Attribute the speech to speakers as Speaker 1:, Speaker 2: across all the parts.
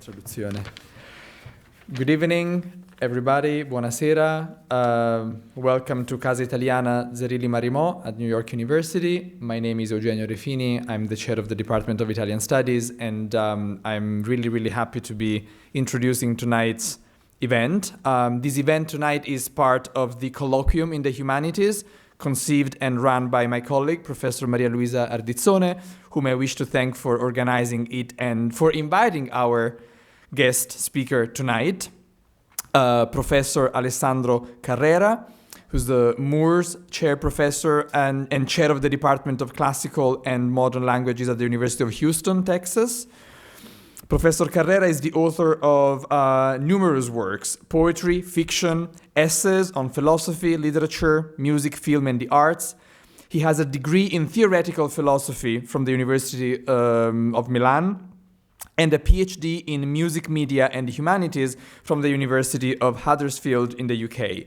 Speaker 1: introduzione. Good evening, everybody. Buonasera. Welcome to Casa Italiana Zerilli-Marimò at New York University. My name is Eugenio Refini. I'm the chair of the Department of Italian Studies, and I'm really happy to be introducing tonight's event. This event tonight is part of the Colloquium in the Humanities, conceived and run by my colleague, Professor Maria Luisa Ardizzone, whom I wish to thank for organizing it and for inviting our guest speaker tonight, Professor Alessandro Carrera, who's the Moores Chair Professor and Chair of the Department of Classical and Modern Languages at the University of Houston, Texas. Professor Carrera is the author of numerous works: poetry, fiction, essays on philosophy, literature, music, film, and the arts. He has a degree in theoretical philosophy from the University of Milan and a PhD in music, media, and humanities from the University of Huddersfield in the UK.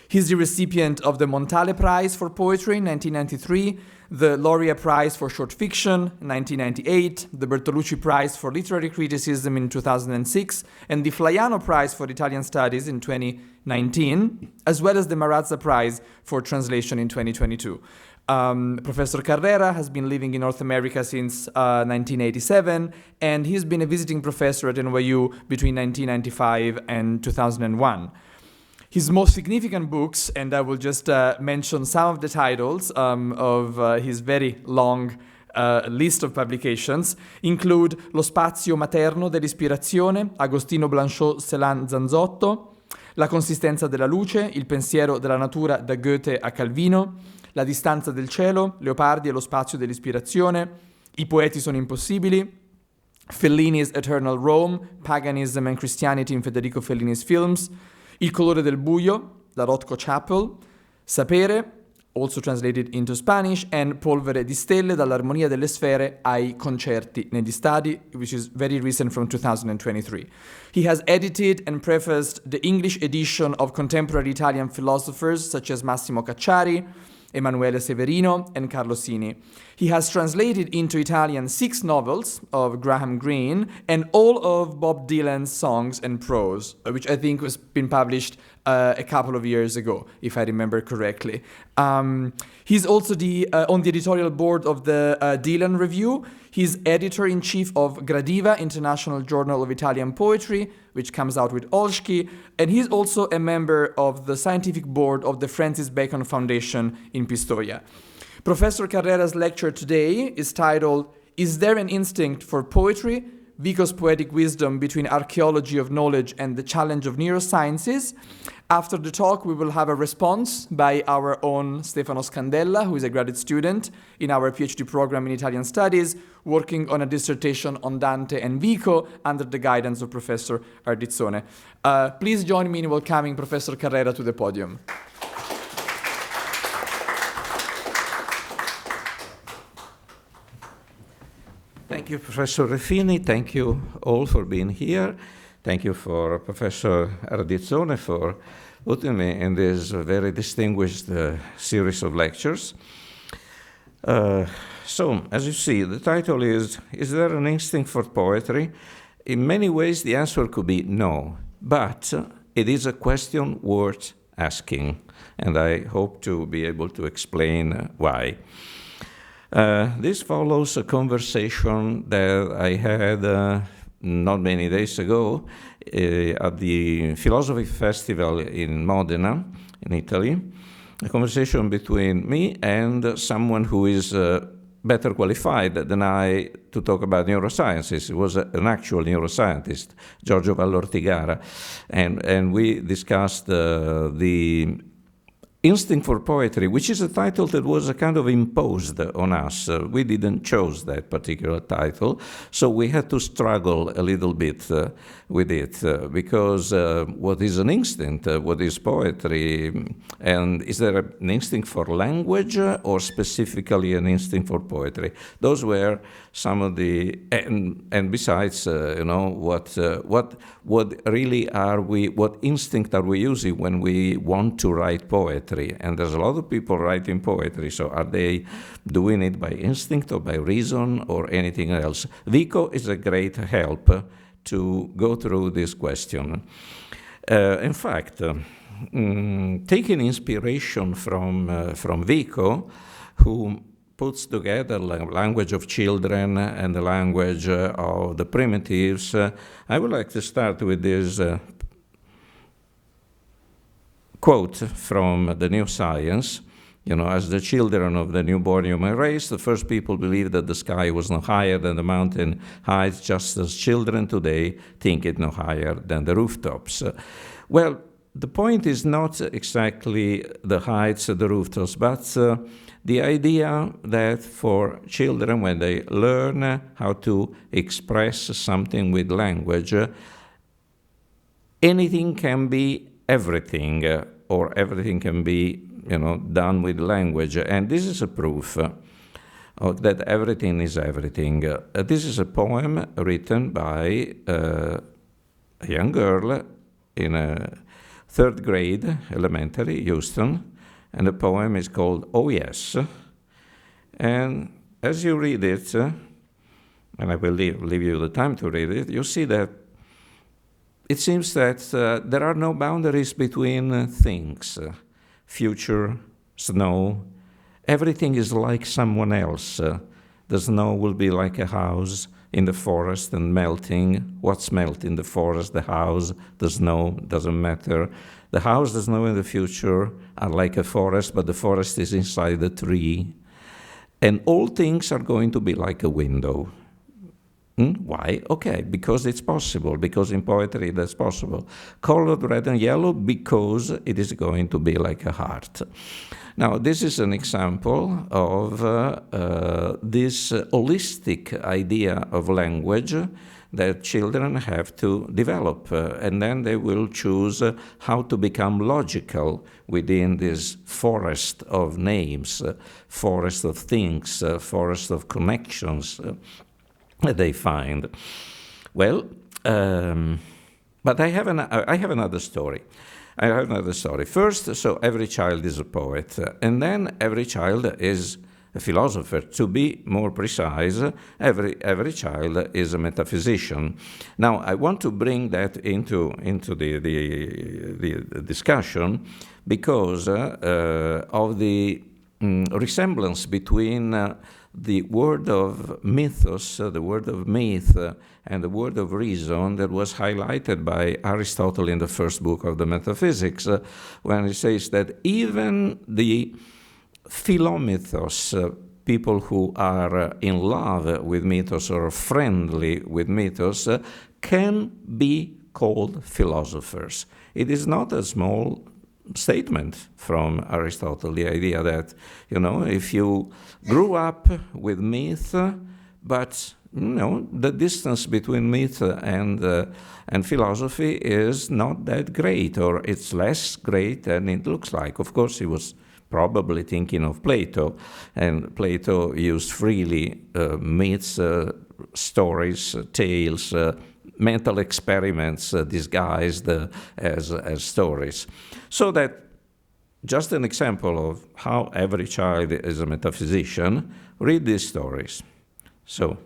Speaker 1: He's the recipient of the Montale Prize for Poetry in 1993, the Lauria Prize for Short Fiction in 1998, the Bertolucci Prize for Literary Criticism in 2006, and the Flaiano Prize for Italian Studies in 2019, as well as the Marazza Prize for Translation in 2022. Professor Carrera has been living in North America since 1987, and he's been a visiting professor at NYU between 1995 and 2001. His most significant books, and I will just mention some of the titles of his very long list of publications, include Lo spazio materno dell'ispirazione, Agostino Blanchot Celan Zanzotto, La consistenza della luce, Il pensiero della natura da Goethe a Calvino, La distanza del cielo, Leopardi e lo spazio dell'ispirazione, I poeti sono impossibili, Fellini's Eternal Rome, Paganism and Christianity in Federico Fellini's films, Il colore del buio, La Rothko Chapel, Sapere, also translated into Spanish, and Polvere di stelle, dall'armonia delle sfere ai concerti negli stadi, which is very recent from 2023. He has edited and prefaced the English edition of contemporary Italian philosophers such as Massimo Cacciari, Emanuele Severino, and Carlo Sini. He has translated into Italian 6 novels of Graham Greene and all of Bob Dylan's songs and prose, which I think was been published a couple of years ago, if I remember correctly. He's also on the editorial board of the Dylan Review. He's editor-in-chief of Gradiva, International Journal of Italian Poetry, which comes out with Olszki, and he's also a member of the scientific board of the Francis Bacon Foundation in Pistoia. Professor Carrera's lecture today is titled, Is There an Instinct for Poetry? Vico's Poetic Wisdom Between Archeology of Knowledge and the Challenge of Neurosciences. After the talk, we will have a response by our own Stefano Scandella, who is a graduate student in our PhD program in Italian Studies, working on a dissertation on Dante and Vico under the guidance of Professor Ardizzone. Please join me in welcoming Professor Carrera to the podium.
Speaker 2: Thank you, Professor Refini. Thank you all for being here. Thank you for Professor Ardizzone for putting me in this very distinguished series of lectures. So, as you see, the title is there an instinct for poetry? In many ways, the answer could be no, but it is a question worth asking, and I hope to be able to explain why. This follows a conversation that I had not many days ago at the Philosophy Festival in Modena, in Italy, a conversation between me and someone who is better qualified than I to talk about neurosciences. He was an actual neuroscientist, Giorgio Vallortigara, and we discussed the Instinct for Poetry, which is a title that was a kind of imposed on us. We didn't choose that particular title, so we had to struggle a little bit with it, because what is an instinct? What is poetry? And is there an instinct for language or specifically an instinct for poetry? Those were some of the, and besides, what really are we, what instinct are we using when we want to write poetry? And there's a lot of people writing poetry, so are they doing it by instinct or by reason or anything else? Vico is a great help to go through this question. In fact, taking inspiration from Vico, who puts together the language of children and the language of the primitives, I would like to start with this quote from the Neurosciences. As the children of the newborn human race, the first people believed that the sky was no higher than the mountain heights, just as children today think it no higher than the rooftops. Well, the point is not exactly the heights of the rooftops, but the idea that for children, when they learn how to express something with language, anything can be everything, or everything can be done with language. And this is a proof that everything is everything. This is a poem written by a young girl in a third grade, elementary, Houston, and the poem is called Oh Yes. And as you read it, and I will leave you the time to read it, you see that it seems that there are no boundaries between things. Future, snow, everything is like someone else. The snow will be like a house in the forest and melting. What's melt in the forest? The house, the snow, doesn't matter. The house, the snow, and the future are like a forest, but the forest is inside the tree. And all things are going to be like a window. Why? Okay, because it's possible, because in poetry that's possible. Colored red and yellow because it is going to be like a heart. Now, this is an example of this holistic idea of language that children have to develop, and then they will choose how to become logical within this forest of names, forest of things, forest of connections they find. Well, but I have another story. First, so every child is a poet, and then every child is a philosopher. To be more precise, every child is a metaphysician. Now, I want to bring that into the discussion because of the resemblance between the word of mythos, the word of myth, and the word of reason that was highlighted by Aristotle in the first book of the Metaphysics, when he says that even the philomythos, people who are in love with mythos or friendly with mythos, can be called philosophers. It is not a small statement from Aristotle, the idea that, if you grew up with myth, but, the distance between myth and philosophy is not that great, or it's less great than it looks like. Of course, he was probably thinking of Plato, and Plato used freely myths, stories, tales, mental experiments disguised as stories. So that, just an example of how every child is a metaphysician, read these stories. So,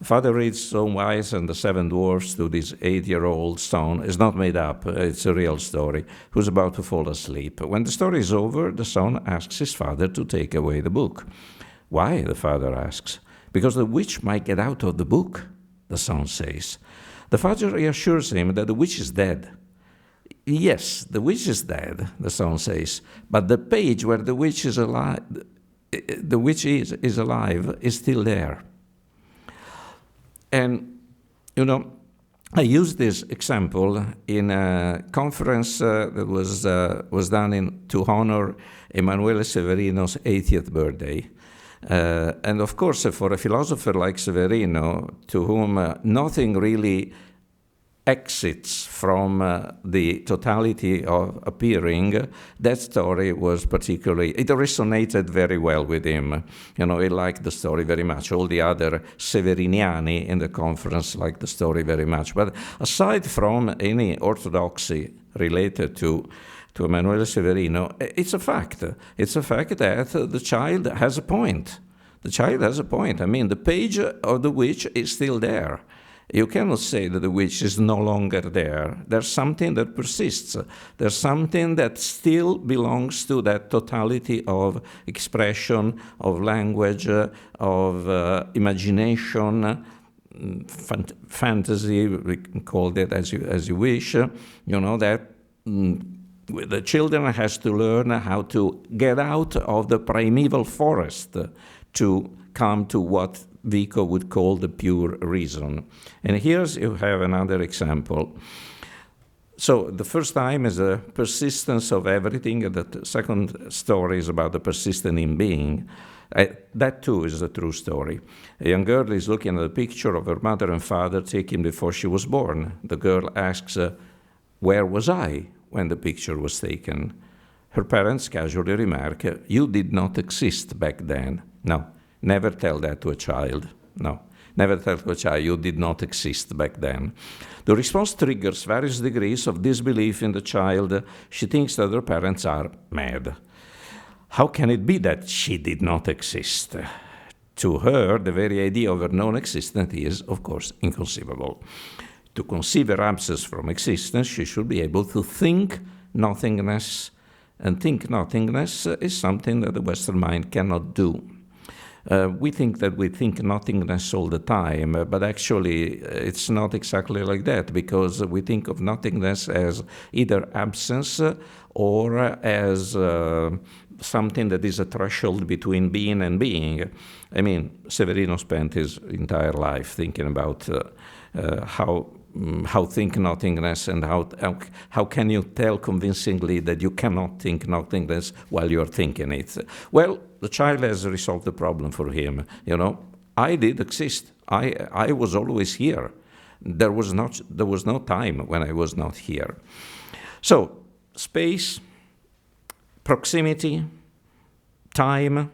Speaker 2: father reads Stone Wise and the Seven Dwarfs to this 8-year-old son. It's not made up, it's a real story, who's about to fall asleep. When the story is over, the son asks his father to take away the book. Why, the father asks. Because the witch might get out of the book, the son says. The father reassures him that the witch is dead. Yes, the witch is dead, the son says, but the page where the witch is alive, is still there. And, I used this example in a conference that was done to honor Emanuele Severino's 80th birthday. And of course, for a philosopher like Severino, to whom nothing really exits from the totality of appearing, that story was it resonated very well with him. He liked the story very much. All the other Severiniani in the conference liked the story very much. But aside from any orthodoxy related to Emanuele Severino, it's a fact. It's a fact that the child has a point. The child has a point. I mean, the page of the witch is still there. You cannot say that the which is no longer there. There's something that persists. There's something that still belongs to that totality of expression, of language, of imagination, fantasy, we can call it as you wish, that the children has to learn how to get out of the primeval forest to come to what Vico would call the pure reason. And here's you have another example. So the first time is the persistence of everything, and the second story is about the persistence in being. That too is a true story. A young girl is looking at a picture of her mother and father taken before she was born. The girl asks, where was I when the picture was taken? Her parents casually remark, you did not exist back then. No, never tell that to a child. No, never tell to a child you did not exist back then. The response triggers various degrees of disbelief in the child. She thinks that her parents are mad. How can it be that she did not exist? To her, the very idea of her non-existence is, of course, inconceivable. To conceive her absence from existence, she should be able to think nothingness, and think nothingness is something that the Western mind cannot do. We think that we think nothingness all the time, but actually it's not exactly like that, because we think of nothingness as either absence or as something that is a threshold between being and being. I mean, Severino spent his entire life thinking about how think nothingness, and how can you tell convincingly that you cannot think nothingness while you're thinking it. Well, the child has resolved the problem for him. I did exist. I was always here. There was no time when I was not here. So space, proximity, time,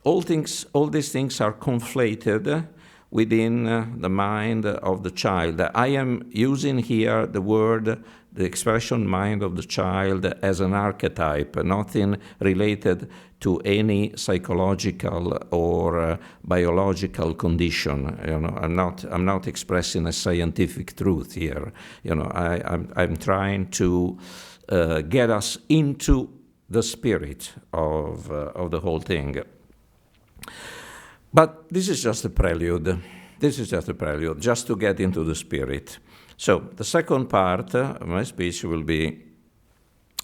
Speaker 2: all these things are conflated within the mind of the child. I am using here the expression mind of the child as an archetype, nothing related to any psychological or biological condition. I'm not expressing a scientific truth here. I'm trying to get us into the spirit of the whole thing. But this is just a prelude. Just to get into the spirit. So the second part of my speech will be,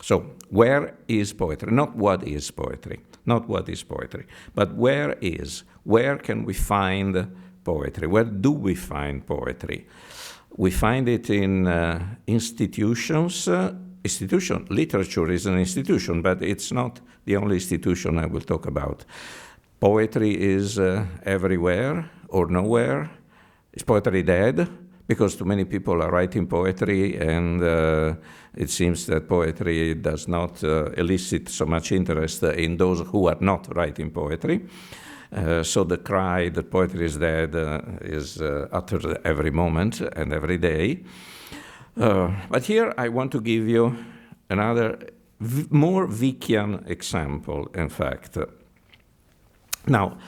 Speaker 2: so where is poetry? Not what is poetry, but where can we find poetry? Where do we find poetry? We find it in institutions. Literature is an institution, but it's not the only institution I will talk about. Poetry is everywhere or nowhere. Is poetry dead? Because too many people are writing poetry, and it seems that poetry does not elicit so much interest in those who are not writing poetry. So the cry that poetry is dead is uttered every moment and every day. But here I want to give you another more Vickian example, in fact. Now,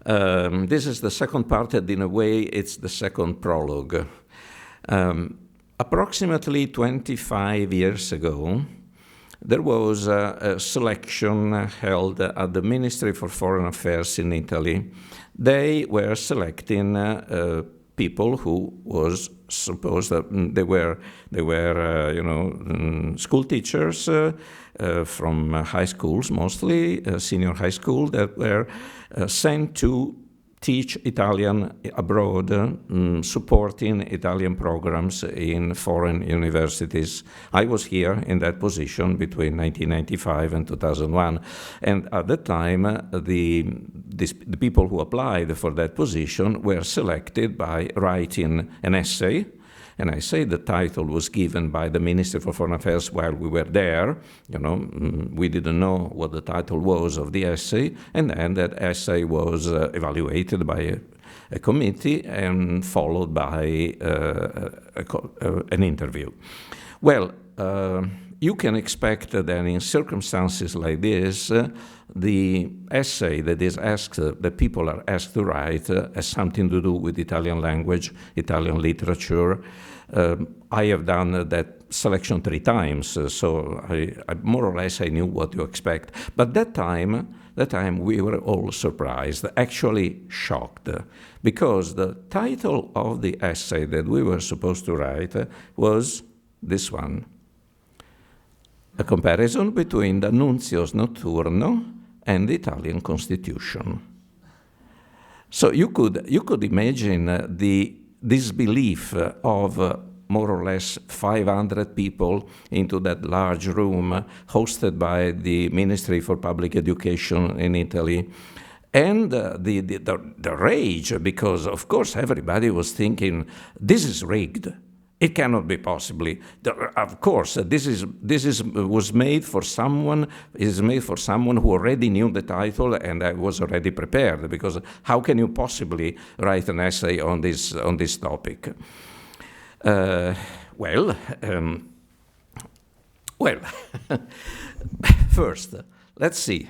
Speaker 2: this is the second part, and in a way it's the second prologue. Approximately 25 years ago, there was a selection held at the Ministry for Foreign Affairs in Italy. They were selecting people who was supposed that they were school teachers from high schools, mostly senior high school, that were sent to teach Italian abroad, supporting Italian programs in foreign universities. I was here in that position between 1995 and 2001, and at the time, the people who applied for that position were selected by writing an essay. And I say the title was given by the Minister for Foreign Affairs while we were there. We didn't know what the title was of the essay, and then that essay was evaluated by a committee and followed by an interview. Well, you can expect that in circumstances like this, the essay that is asked, that people are asked to write, has something to do with Italian language, Italian literature. I have done that selection 3 times, so I more or less I knew what to expect. But that time we were all surprised, actually shocked, because the title of the essay that we were supposed to write was this one: a comparison between the Nunzio's Notturno and the Italian Constitution. So you could imagine the disbelief of more or less 500 people into that large room hosted by the Ministry for Public Education in Italy. And the rage, because of course everybody was thinking, this is rigged. It cannot be possibly. Of course, was made for someone. Is made for someone who already knew the title, and I was already prepared. Because how can you possibly write an essay on this topic? Well, first, let's see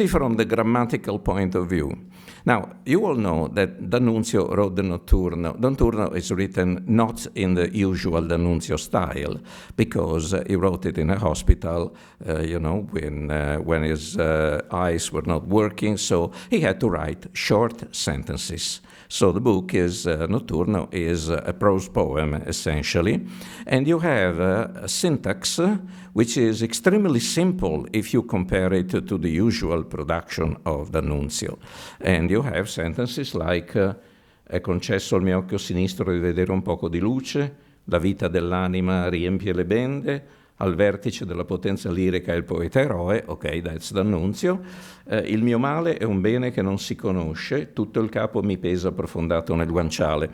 Speaker 2: from the grammatical point of view. Now, you all know that D'Annunzio wrote the Notturno. Notturno is written not in the usual D'Annunzio style, because he wrote it in a hospital, when his eyes were not working, so he had to write short sentences. So the book is, Notturno is a prose poem, essentially, and you have a syntax which is extremely simple if you compare it to the usual production of D'Annunzio. And you have sentences like, è concesso al mio occhio sinistro di vedere un poco di luce, la vita dell'anima riempie le bende, al vertice della potenza lirica è il poeta eroe, ok, that's D'Annunzio. Il mio male è un bene che non si conosce, tutto il capo mi pesa profondato nel guanciale.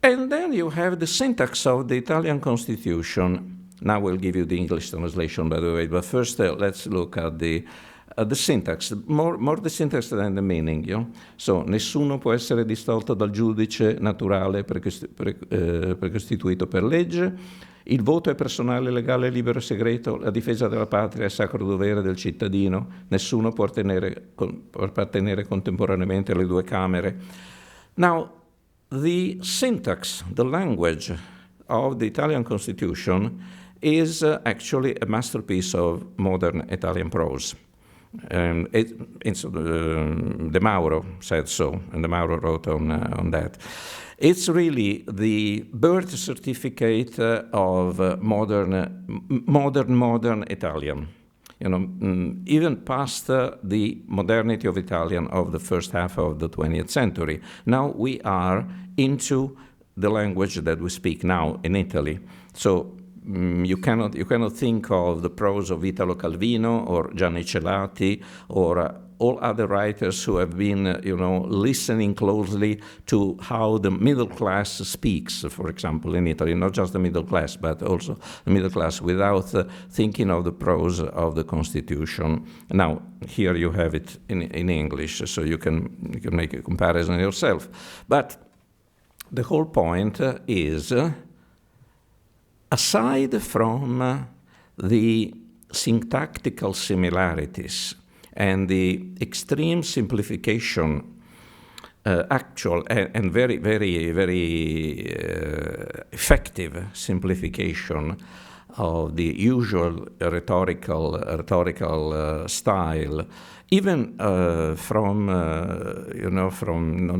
Speaker 2: And then you have the syntax of the Italian Constitution. Now we'll give you the English translation, by the way, but first let's look at the syntax, more the syntax than the meaning. So, nessuno può essere distolto dal giudice naturale precostituito per legge. Il voto è personale, legale, libero e segreto. La difesa della patria è sacro dovere del cittadino. Nessuno può appartenere contemporaneamente alle 2 camere. Now, the syntax, the language of the Italian Constitution is actually a masterpiece of modern Italian prose. De Mauro said so, and De Mauro wrote on that. It's really the birth certificate of modern Italian. Even past the modernity of Italian of the first half of the 20th century. Now we are into the language that we speak now in Italy. So you cannot think of the prose of Italo Calvino or Gianni Celati or all other writers who have been, listening closely to how the middle class speaks, for example, in Italy, not just the middle class, but also the middle class, without thinking of the prose of the Constitution. Now, here you have it in English, so you can make a comparison yourself. But the whole point is, aside from the syntactical similarities and the extreme simplification, actual and very, very, very effective simplification of the usual rhetorical style, even from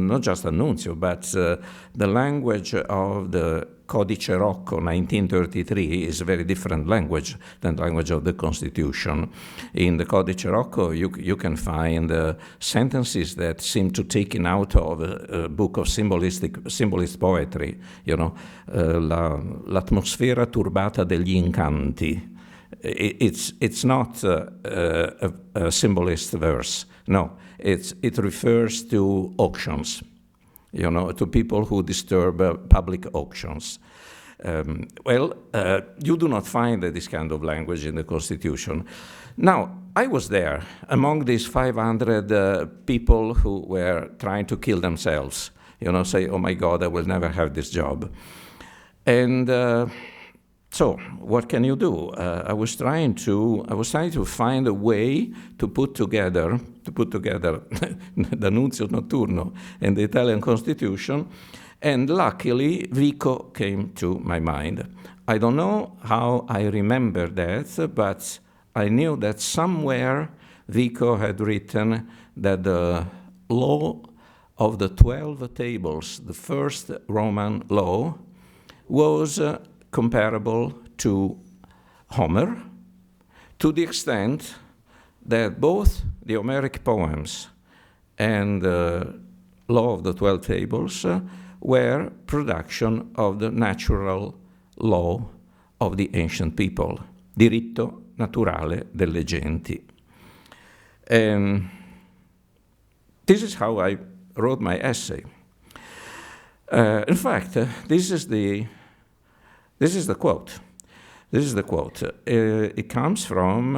Speaker 2: not just D'Annunzio, but the language of the Codice Rocco 1933 is a very different language than the language of the Constitution. In the Codice Rocco, you can find sentences that seem to taken out of a book of symbolist poetry. L'atmosfera turbata degli incanti. It's not a symbolist verse. No, it refers to auctions. To people who disturb public auctions. You do not find this kind of language in the Constitution. Now, I was there among these 500 people who were trying to kill themselves, say, oh my God, I will never have this job. And So what can you do? I was trying to find a way to put together the Nunzio Notturno and the Italian Constitution, and luckily Vico came to my mind. I don't know how I remember that, but I knew that somewhere Vico had written that the law of the 12 tables, the first Roman law, was comparable to Homer, to the extent that both the Homeric poems and the law of the 12 tables were production of the natural law of the ancient people, diritto naturale delle genti. This is how I wrote my essay. In fact, this is the quote. This is the quote. It comes from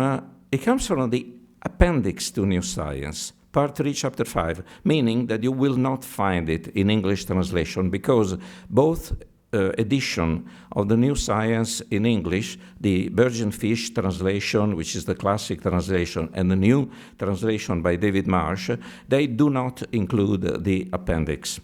Speaker 2: the appendix to New Science, Part 3, Chapter 5, meaning that you will not find it in English translation, because both edition of the New Science in English, the Virgin Fish translation, which is the classic translation, and the new translation by David Marsh, they do not include the appendix.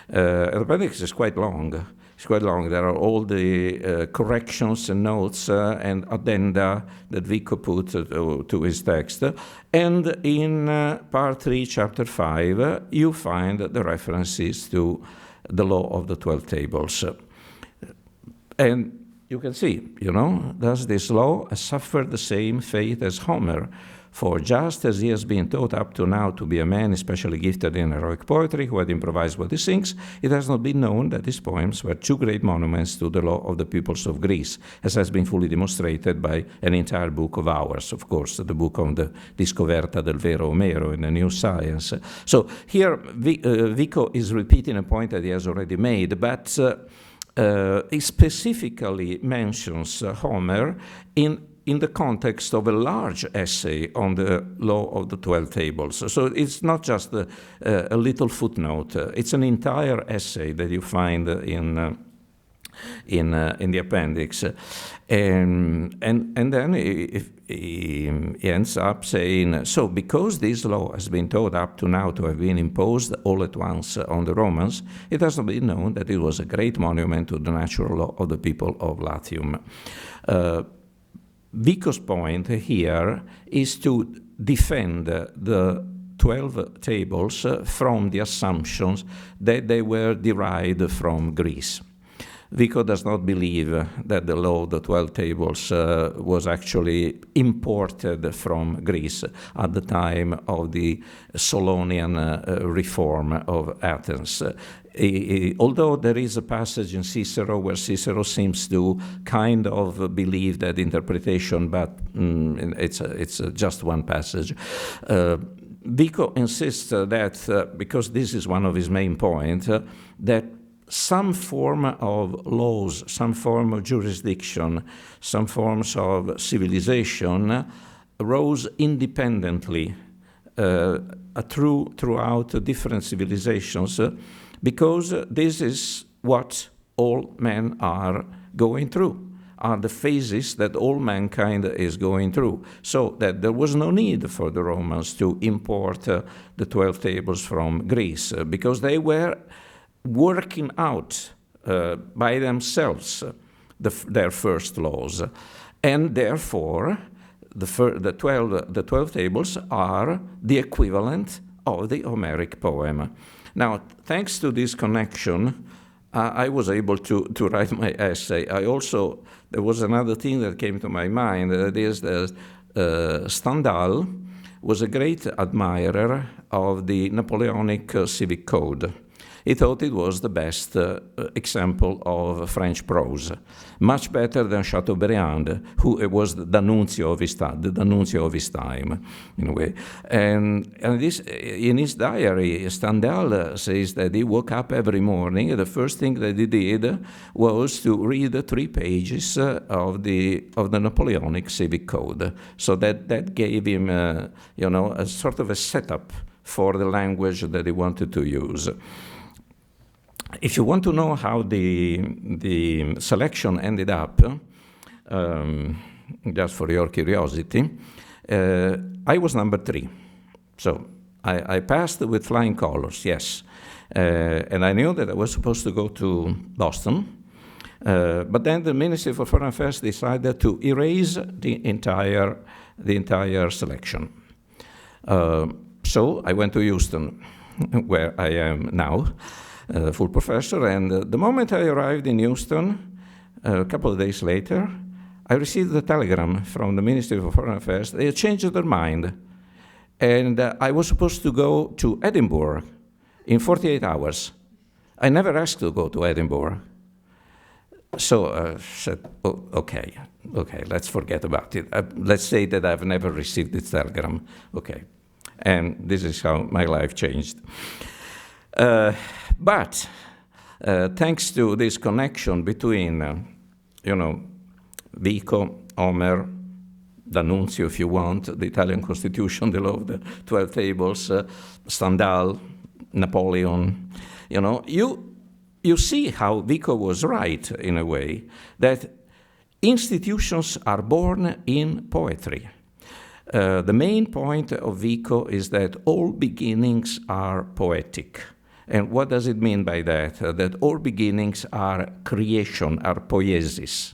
Speaker 2: The appendix is quite long. It's quite long. There are all the corrections and notes and addenda that Vico put to his text. And in Part 3, Chapter 5, you find the references to the law of the 12 tables. And you can see, does this law suffer the same fate as Homer? For just as he has been taught up to now to be a man especially gifted in heroic poetry, who had improvised what he sings, it has not been known that his poems were two great monuments to the law of the peoples of Greece, as has been fully demonstrated by an entire book of ours, of course, the book on the Discoverta del vero Omero in the New Science. So here Vico is repeating a point that he has already made, but he specifically mentions Homer in the context of a large essay on the law of the 12 tables. So it's not just a little footnote. It's an entire essay that you find in the appendix. And then he ends up saying, so because this law has been taught up to now to have been imposed all at once on the Romans, it has not been known that it was a great monument to the natural law of the people of Latium. Vico's point here is to defend the 12 tables from the assumptions that they were derived from Greece. Vico does not believe that the law of the 12 tables was actually imported from Greece at the time of the Solonian reform of Athens. Although there is a passage in Cicero where Cicero seems to kind of believe that interpretation, but it's just one passage. Vico insists that, because this is one of his main points, that some form of laws, some form of jurisdiction, some forms of civilization arose independently throughout different civilizations, because this is what all men are going through, are the phases that all mankind is going through. So that there was no need for the Romans to import the 12 tables from Greece, because they were working out by themselves their first laws. And therefore, the 12 tables are the equivalent of the Homeric poem. Now, thanks to this connection, I was able to write my essay. There was another thing that came to my mind, that is that Stendhal was a great admirer of the Napoleonic civic code. He thought it was the best example of French prose, much better than Chateaubriand, who was the nuncio of his time, in a way. And this, in his diary, Stendhal says that he woke up every morning, and the first thing that he did was to read 3 pages of the Napoleonic civic code. So that gave him, a sort of a setup for the language that he wanted to use. If you want to know how the selection ended up, just for your curiosity, I was number 3. So I passed with flying colors, yes. And I knew that I was supposed to go to Boston. But then the Ministry for Foreign Affairs decided to erase the entire selection. So I went to Houston, where I am now, full professor. And the moment I arrived in Houston, a couple of days later, I received a telegram from the Ministry for Foreign Affairs. They had changed their mind. And I was supposed to go to Edinburgh in 48 hours. I never asked to go to Edinburgh. So I said, oh, okay, let's forget about it. Let's say that I've never received this telegram. Okay. And this is how my life changed. But thanks to this connection between, Vico, Homer, D'Annunzio, if you want, the Italian Constitution, the Law of the 12 Tables, Stendhal, Napoleon, you see how Vico was right, in a way, that institutions are born in poetry. The main point of Vico is that all beginnings are poetic. And what does it mean by that? That all beginnings are creation, are poiesis.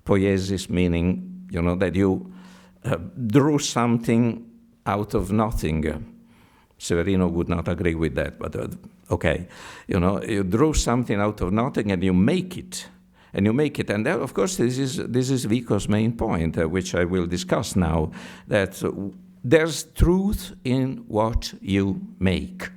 Speaker 2: Poiesis meaning, that you drew something out of nothing. Severino would not agree with that, but okay. You drew something out of nothing and you make it. And then, of course, this is Vico's main point, which I will discuss now, that there's truth in what you make.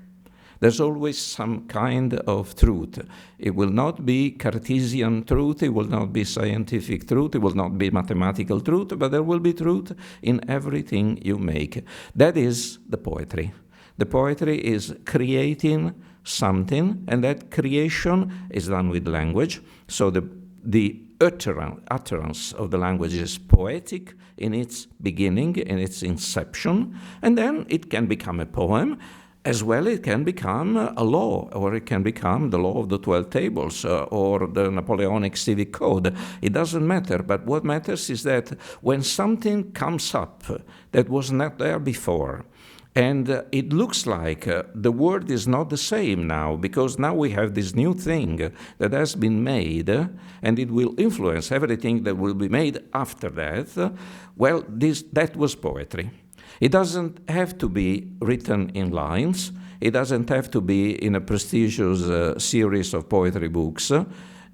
Speaker 2: There's always some kind of truth. It will not be Cartesian truth, it will not be scientific truth, it will not be mathematical truth, but there will be truth in everything you make. That is the poetry. The poetry is creating something, and that creation is done with language. So the utterance of the language is poetic in its beginning, in its inception, and then it can become a poem. As well, it can become a law, or it can become the law of the 12 tables, or the Napoleonic civic code. It doesn't matter, but what matters is that when something comes up that was not there before, and it looks like the word is not the same now, because now we have this new thing that has been made, and it will influence everything that will be made after that. Well, that was poetry. It doesn't have to be written in lines. It doesn't have to be in a prestigious series of poetry books.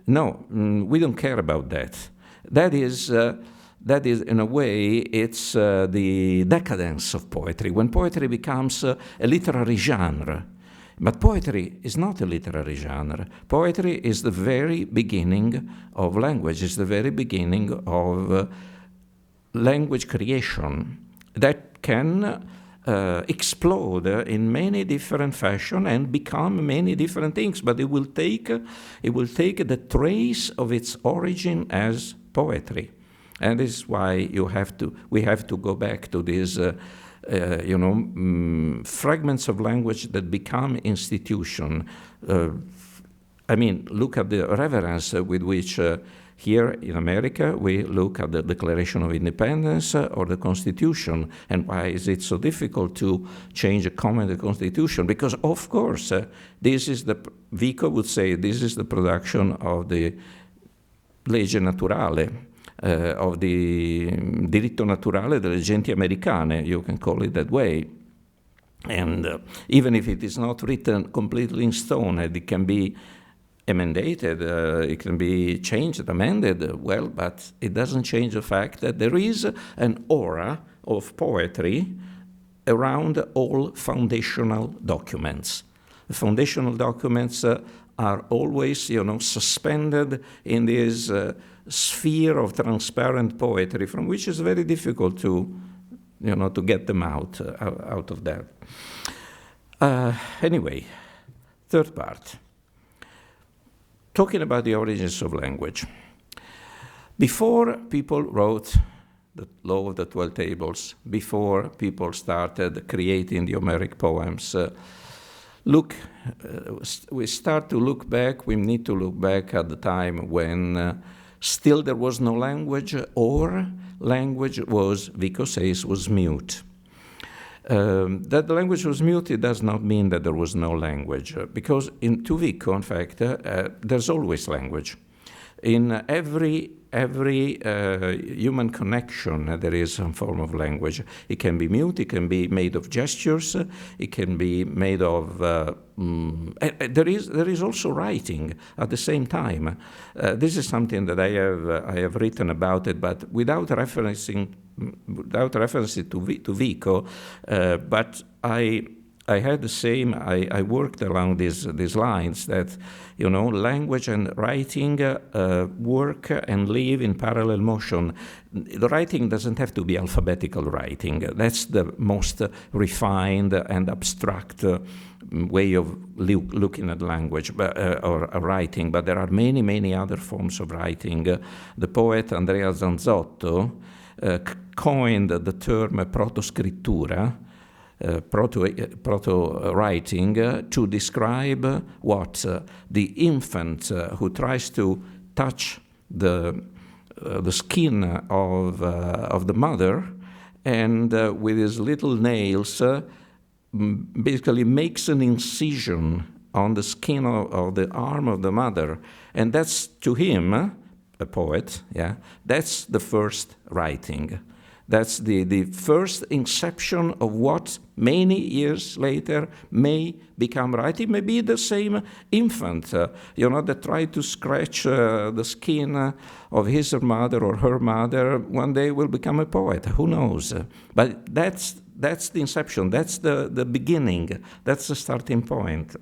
Speaker 2: No, we don't care about that. That is, in a way, it's the decadence of poetry, when poetry becomes a literary genre. But poetry is not a literary genre. Poetry is the very beginning of language. It's the very beginning of language creation that can explode in many different fashion and become many different things, but it will take the trace of its origin as poetry, and this is why we have to go back to these fragments of language that become institution. Look at the reverence with which here in America, we look at the Declaration of Independence or the Constitution. And why is it so difficult to change a comma in the Constitution? Because, of course, Vico would say, this is the production of the legge naturale, of the diritto naturale delle genti americane, you can call it that way. And even if it is not written completely in stone, it can be emendated, it can be changed, amended, well, but it doesn't change the fact that there is an aura of poetry around all foundational documents. The foundational documents are always, suspended in this sphere of transparent poetry, from which it's very difficult to get them out of that. Anyway, third part. Talking about the origins of language. Before people wrote the Law of the 12 Tables, before people started creating the Homeric poems, we start to look back, we need to look back at the time when still there was no language, or language was, Vico says, was mute. That the language was muted does not mean that there was no language, because to Vico, in fact, there's always language. In every human connection, there is some form of language. It can be mute, it can be made of gestures, it can be made of... there is also writing at the same time. This is something that I have written about it, but without reference to Vico, but I had the same, I worked along these lines that, language and writing work and live in parallel motion. The writing doesn't have to be alphabetical writing. That's the most refined and abstract way of looking at language or writing, but there are many, many other forms of writing. The poet Andrea Zanzotto coined the term protoscrittura, proto-writing, to describe what the infant who tries to touch the skin of the mother, and with his little nails basically makes an incision on the skin of the arm of the mother, and that's, to him, a poet, that's the first writing. That's the first inception of what many years later may become writing. Maybe the same infant, that tried to scratch the skin of his mother or her mother, one day will become a poet. Who knows? But that's the inception. That's the beginning. That's the starting point.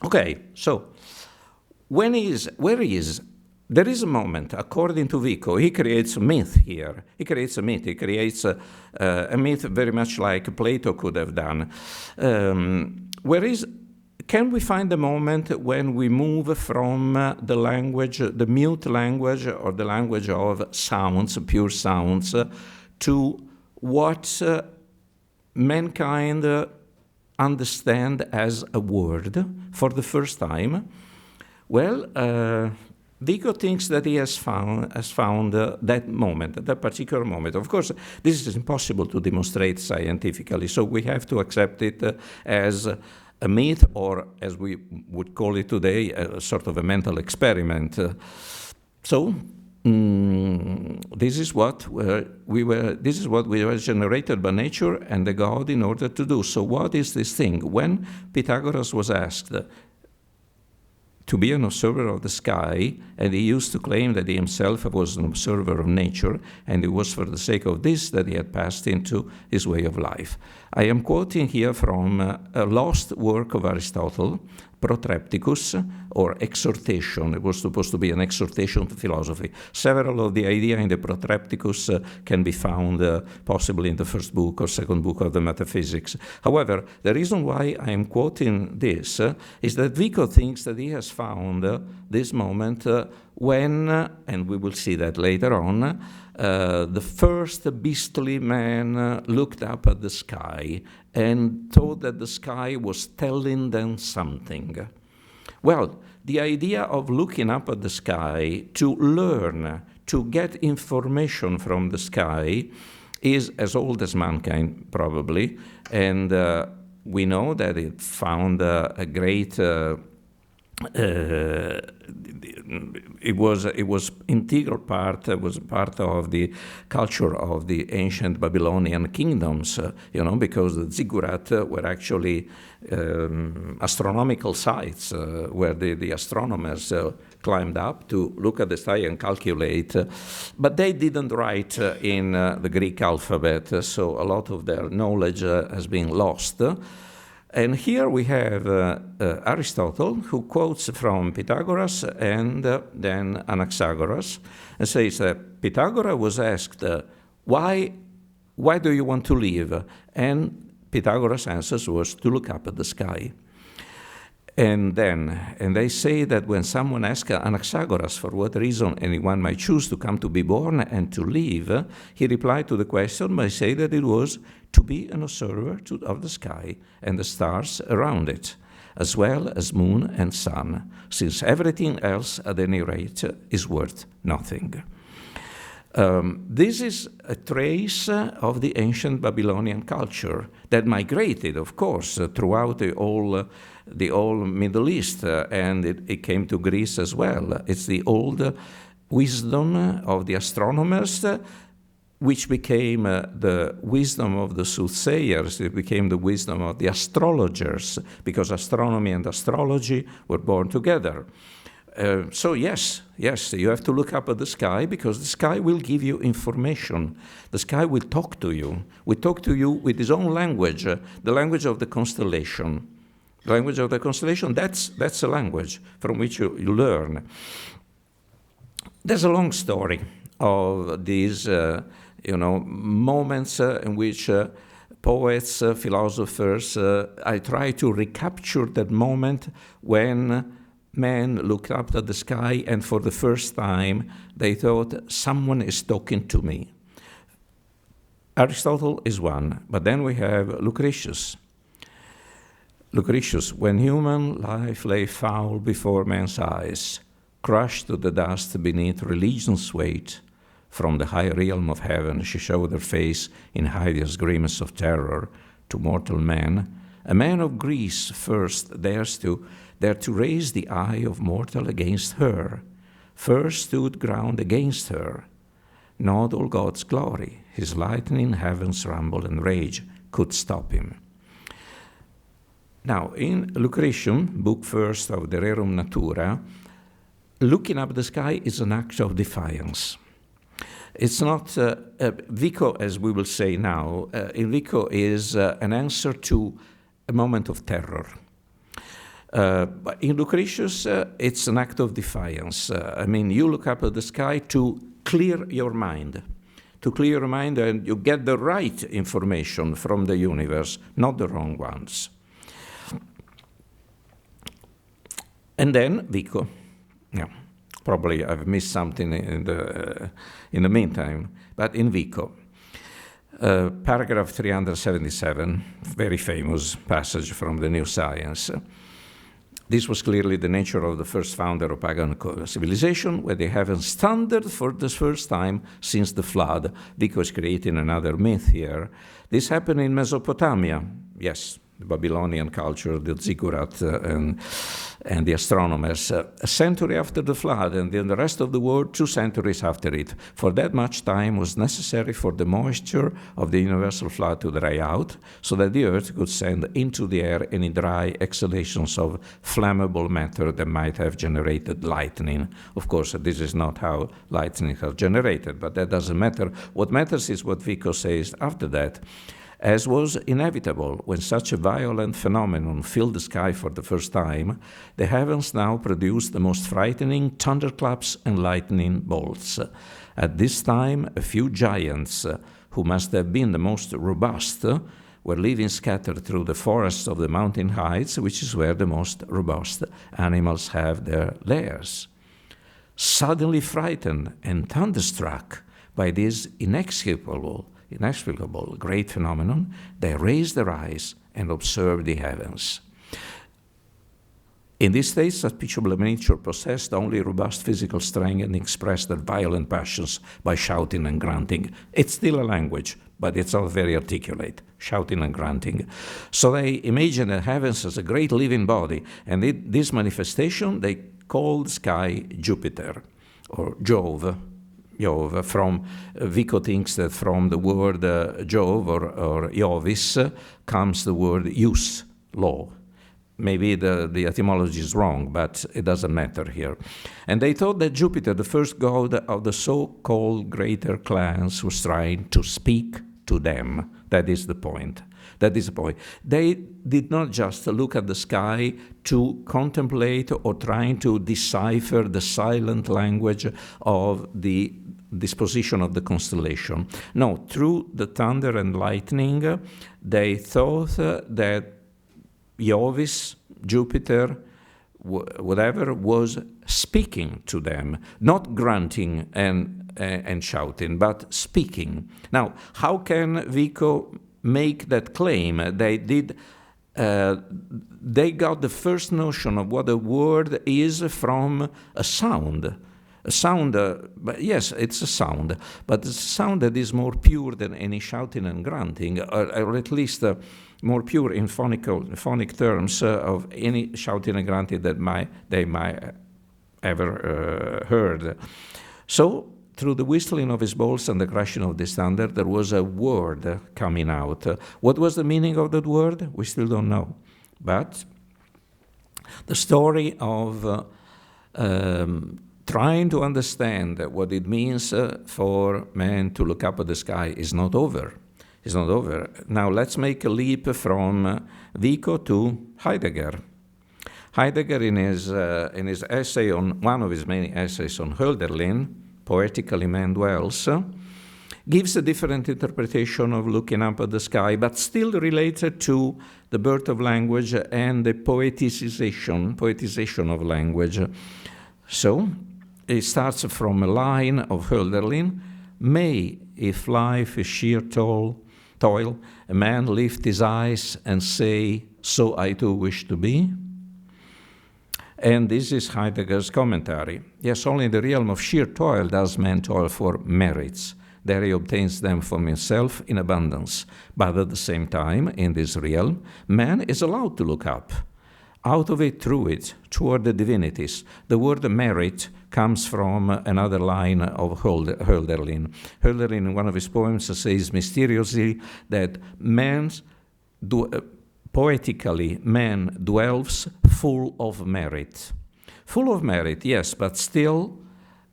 Speaker 2: Okay, so there is a moment, according to Vico, he creates a myth here. He creates a myth. He creates a myth very much like Plato could have done. Can we find a moment when we move from the language, the mute language, or the language of sounds, pure sounds, to what mankind understand as a word for the first time? Well, Vico thinks that he has found that moment, that particular moment. Of course, this is impossible to demonstrate scientifically, so we have to accept it as a myth, or as we would call it today, a sort of a mental experiment. This is what we were generated by nature and the God in order to do. So what is this thing? When Pythagoras was asked to be an observer of the sky, and he used to claim that he himself was an observer of nature, and it was for the sake of this that he had passed into his way of life. I am quoting here from a lost work of Aristotle, Protrepticus, or exhortation. It was supposed to be an exhortation to philosophy. Several of the ideas in the Protrepticus can be found possibly in the first book or second book of the Metaphysics. However, the reason why I am quoting this is that Vico thinks that he has found this moment when, and we will see that later on, the first beastly man looked up at the sky and thought that the sky was telling them something. Well, the idea of looking up at the sky to learn, to get information from the sky, is as old as mankind, probably, and we know that it found a great... It was integral part. It was part of the culture of the ancient Babylonian kingdoms. Because the ziggurat were actually astronomical sites where the astronomers climbed up to look at the sky and calculate. But they didn't write in the Greek alphabet, so a lot of their knowledge has been lost. And here we have Aristotle, who quotes from Pythagoras and then Anaxagoras, and says that Pythagoras was asked, why do you want to live? And Pythagoras' answers was to look up at the sky. And they say that when someone asks Anaxagoras for what reason anyone might choose to come to be born and to live, he replied to the question by saying that it was to be an observer of the sky and the stars around it. as well as moon and sun, since everything else, at any rate, is worth nothing. This is a trace of the ancient Babylonian culture that migrated, of course, throughout the whole Middle East, and it came to Greece as well. It's the old wisdom of the astronomers, which became the wisdom of the soothsayers. It became the wisdom of the astrologers, because astronomy and astrology were born together. So yes, you have to look up at the sky, because the sky will give you information. The sky will talk to you. Will talk to you with its own language, the language of the constellation. The language of the constellation, that's a language from which you learn. There's a long story of these moments in which poets, philosophers, I try to recapture that moment when men looked up at the sky and for the first time they thought, someone is talking to me. Aristotle is one, but then we have Lucretius. Lucretius, when human life lay foul before men's eyes, crushed to the dust beneath religion's weight, from the high realm of heaven she showed her face in hideous grimace of terror to mortal man. A man of Greece first dared to raise the eye of mortal against her, first stood ground against her. Not all God's glory, his lightning heaven's rumble and rage could stop him. Now, in Lucretium, book first of the Rerum Natura, looking up the sky is an act of defiance. It's not, Vico, as we will say now, in Vico is an answer to a moment of terror. But in Lucretius, it's an act of defiance. You look up at the sky to clear your mind. And you get the right information from the universe, not the wrong ones. And then Vico. Yeah, probably I've missed something in the meantime, but in Vico. Paragraph 377, very famous passage from the New Science. This was clearly the nature of the first founder of pagan civilization, where the heavens thundered for the first time since the flood. Vico is creating another myth here. This happened in Mesopotamia. Yes, the Babylonian culture, the ziggurat and the astronomers, a century after the flood, and in the rest of the world 2 centuries after it. For that much time was necessary for the moisture of the universal flood to dry out, so that the earth could send into the air any dry exhalations of flammable matter that might have generated lightning. Of course, this is not how lightning is generated, but that doesn't matter. What matters is what Vico says after that. As was inevitable when such a violent phenomenon filled the sky for the first time, the heavens now produced the most frightening thunderclaps and lightning bolts. At this time, a few giants, who must have been the most robust, were living scattered through the forests of the mountain heights, which is where the most robust animals have their lairs. Suddenly frightened and thunderstruck by this inexplicable great phenomenon, they raised their eyes and observed the heavens. In this state, such pitiable nature possessed only robust physical strength and expressed their violent passions by shouting and grunting. It's still a language, but it's not very articulate, shouting and grunting. So they imagined the heavens as a great living body, and this manifestation they called the sky Jupiter, or Jove. From Vico thinks that from the word Jove or Jovis comes the word jus, law. Maybe the etymology is wrong, but it doesn't matter here. And they thought that Jupiter, the first god of the so-called greater clans, was trying to speak to them. That is the point. They did not just look at the sky to contemplate or trying to decipher the silent language of the disposition of the constellation. No, through the thunder and lightning, they thought that Jovis, Jupiter, whatever, was speaking to them, not grunting and shouting, but speaking. Now, how can Vico make that claim? They did they got the first notion of what a word is from a sound. A sound, but yes, it's a sound, but it's a sound that is more pure than any shouting and grunting, or at least more pure in phonic terms of any shouting and grunting that they might ever heard. So, through the whistling of his balls and the crashing of the thunder, there was a word coming out. What was the meaning of that word? We still don't know. But the story of trying to understand what it means for man to look up at the sky is not over. It's not over. Now let's make a leap from Vico to Heidegger. Heidegger, in his essay on one of his many essays on Hölderlin, Poetically Man Dwells, gives a different interpretation of looking up at the sky, but still related to the birth of language and the poetization of language. So, it starts from a line of Hölderlin: "May, if life is sheer toil, a man lift his eyes and say, so I too wish to be." And this is Heidegger's commentary. Yes, only in the realm of sheer toil does man toil for merits. There he obtains them from himself in abundance. But at the same time, in this realm, man is allowed to look up. Out of it, through it, toward the divinities. The word merit comes from another line of Hölderlin. Hölderlin, in one of his poems, says mysteriously that poetically, man dwells full of merit. Full of merit, yes, but still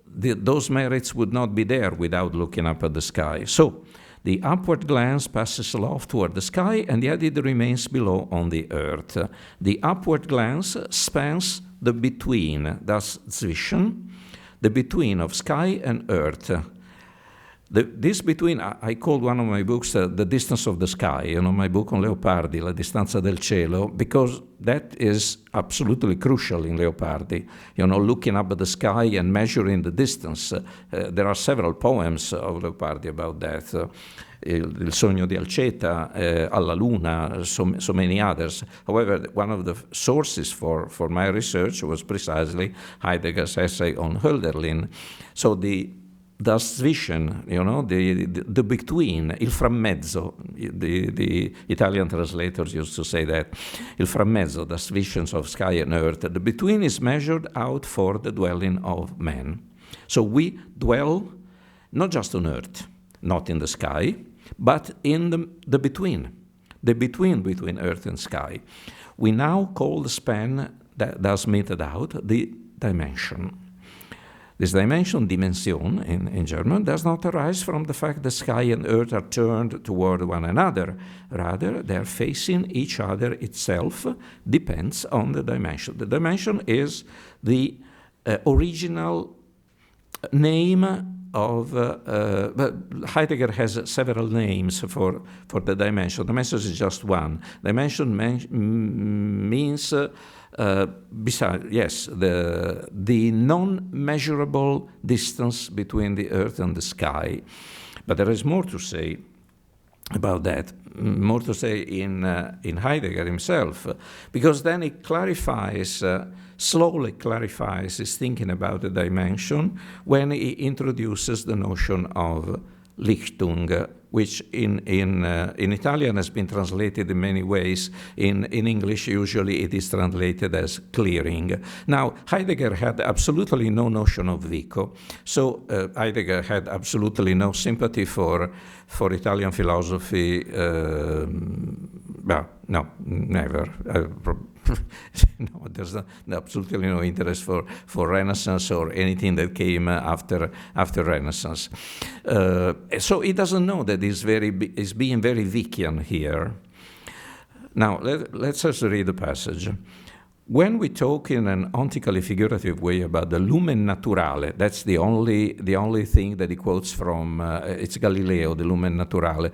Speaker 2: those merits would not be there without looking up at the sky. So, the upward glance passes aloft toward the sky, and yet it remains below on the earth. The upward glance spans the between, thus zwischen, the between of sky and earth. This between, I called one of my books The Distance of the Sky, my book on Leopardi, La distanza del cielo, because that is absolutely crucial in Leopardi. Looking up at the sky and measuring the distance. There are several poems of Leopardi about that. Il sogno di Alceta, Alla Luna, so many others. However, one of the sources for my research was precisely Heidegger's essay on Hölderlin. So das Zwischen, the between, il frammezzo, the Italian translators used to say that, il frammezzo, the visions of sky and earth. The between is measured out for the dwelling of man. So we dwell not just on earth, not in the sky, but in the between earth and sky. We now call the span that thus meted out the dimension. This dimension, Dimension in German, does not arise from the fact that sky and earth are turned toward one another. Rather, they are facing each other itself, depends on the dimension. The dimension is the original name of, but Heidegger has several names for the dimension. Dimension is just one. Dimension means the non-measurable distance between the earth and the sky. But there is more to say about that, more to say in Heidegger himself, because then he slowly clarifies his thinking about the dimension when he introduces the notion of Lichtung, which in Italian has been translated in many ways. In English, usually it is translated as clearing. Now, Heidegger had absolutely no notion of Vico, so Heidegger had absolutely no sympathy for Italian philosophy. No, never. No, there's absolutely no interest for Renaissance or anything that came after Renaissance. So he doesn't know that he's being very Vickian here. Now, let's just read the passage. When we talk in an ontically figurative way about the lumen naturale, that's the only thing that he quotes from, it's Galileo, the lumen naturale,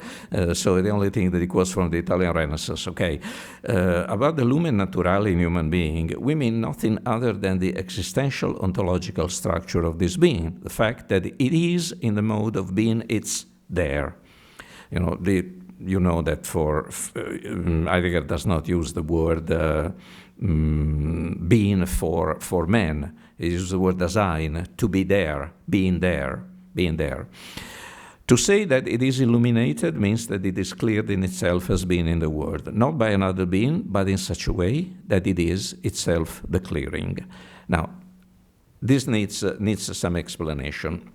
Speaker 2: so the only thing that he quotes from the Italian Renaissance, okay. About the lumen naturale in human being, we mean nothing other than the existential ontological structure of this being, the fact that it is in the mode of being, it's there. you know that Heidegger does not use the word being for man. He uses the word Dasein, to be there, being there, being there. To say that it is illuminated means that it is cleared in itself as being in the world, not by another being, but in such a way that it is itself the clearing. Now, this needs some explanation.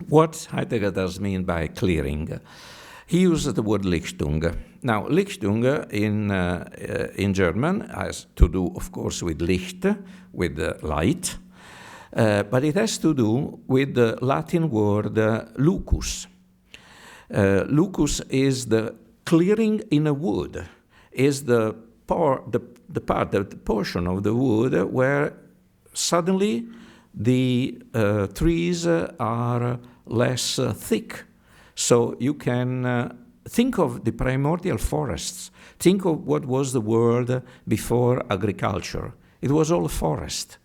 Speaker 2: What Heidegger does mean by clearing? He uses the word Lichtung. Now, Lichtung in German has to do, of course, with Licht, with light, but it has to do with the Latin word lucus. Lucus is the clearing in a wood, is the portion of the wood where suddenly the trees are less thick. So you can think of the primordial forests. Think of what was the world before agriculture. It was all forest.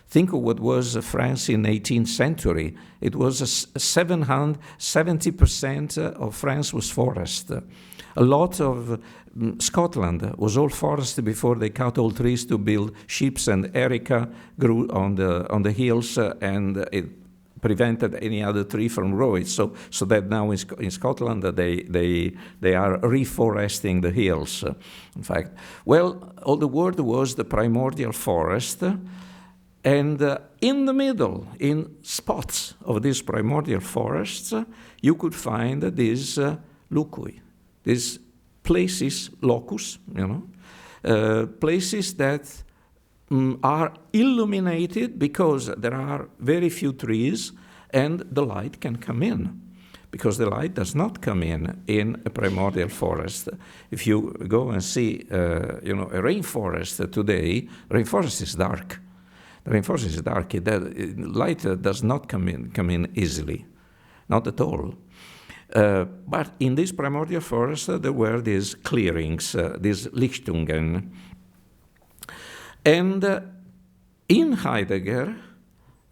Speaker 2: Think of what was France in the 18th century. It was 70% of France was forest. A lot of Scotland was all forest before they cut all trees to build ships, and Erica grew on the hills, and it prevented any other tree from growing. So that now in Scotland they are reforesting the hills. In fact, well, all the world was the primordial forest. And in the middle, in spots of these primordial forests, you could find these lucui, these places, locus, places that are illuminated because there are very few trees and the light can come in. Because the light does not come in a primordial forest. If you go and see, a rainforest today, rainforest is dark. The rainforest is dark. Light does not come in easily, not at all. But in this primordial forest, there were these clearings, these Lichtungen. And in Heidegger,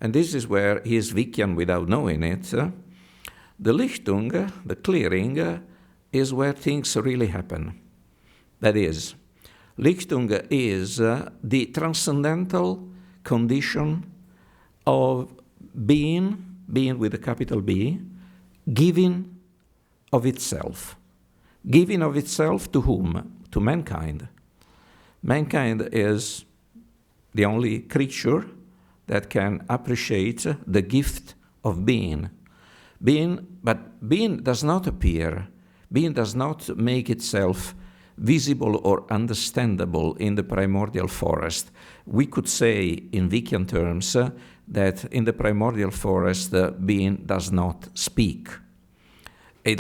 Speaker 2: and this is where he is Wickian without knowing it, the Lichtung, the clearing, is where things really happen. That is, Lichtung is the transcendental condition of being with a capital B, giving of itself. Giving of itself to whom? To mankind. Mankind is the only creature that can appreciate the gift of being. But being does not appear. Being does not make itself visible or understandable in the primordial forest. We could say, in Wickian terms, that in the primordial forest, being does not speak.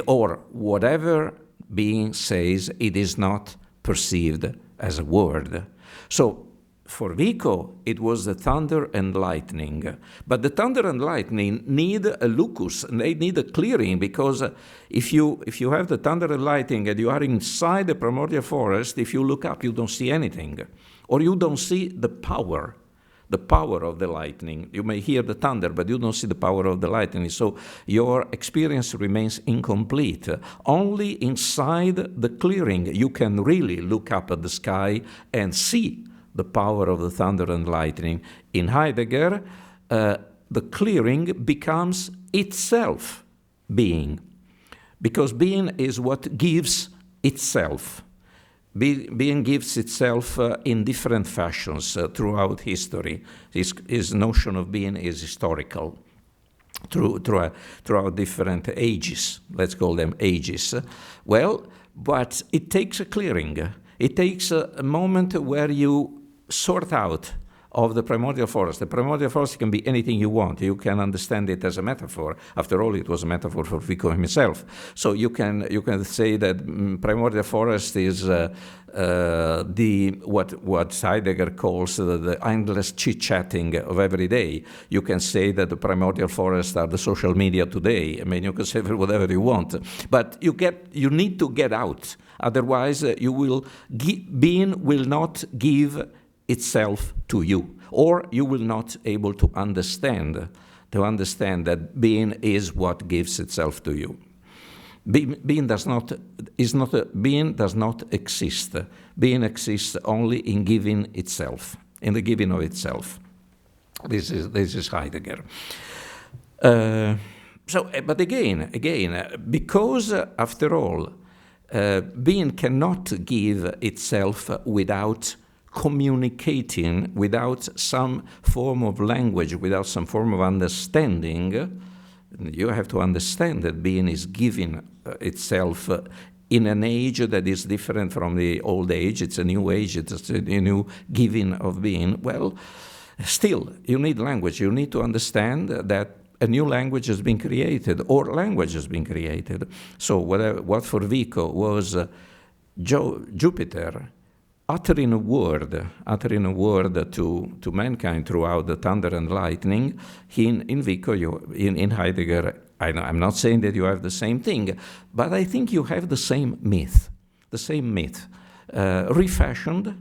Speaker 2: Or whatever being says, it is not perceived as a word. So, for Vico, it was the thunder and lightning. But the thunder and lightning need a lucus, they need a clearing, because if you have the thunder and lightning and you are inside the primordial forest, if you look up, you don't see anything. Or you don't see the power of the lightning. You may hear the thunder, but you don't see the power of the lightning. So your experience remains incomplete. Only inside the clearing you can really look up at the sky and see the power of the thunder and lightning. In Heidegger, the clearing becomes itself being, because being is what gives itself. Being gives itself in different fashions throughout history. His notion of being is historical throughout different ages. Let's call them ages. Well, but it takes a clearing. It takes a moment where you sort out of the primordial forest. The primordial forest can be anything you want. You can understand it as a metaphor. After all, it was a metaphor for Vico himself. So you can say that primordial forest is what Heidegger calls the endless chit-chatting of every day. You can say that the primordial forests are the social media today. I mean, you can say whatever you want, but you need to get out. Otherwise, being will not give itself to you, or you will not able to understand that being is what gives itself to you. Being does not exist. Being exists only in giving itself, in the giving of itself. This is Heidegger. But again, because after all, being cannot give itself without communicating, without some form of language, without some form of understanding. You have to understand that being is giving itself in an age that is different from the old age. It's a new age, it's a new giving of being. Well, still, you need language. You need to understand that a new language has been created, or language has been created. So what for Vico was Jupiter uttering a word to mankind throughout the thunder and lightning, in Vico, in Heidegger, I'm not saying that you have the same thing, but I think you have the same myth, refashioned,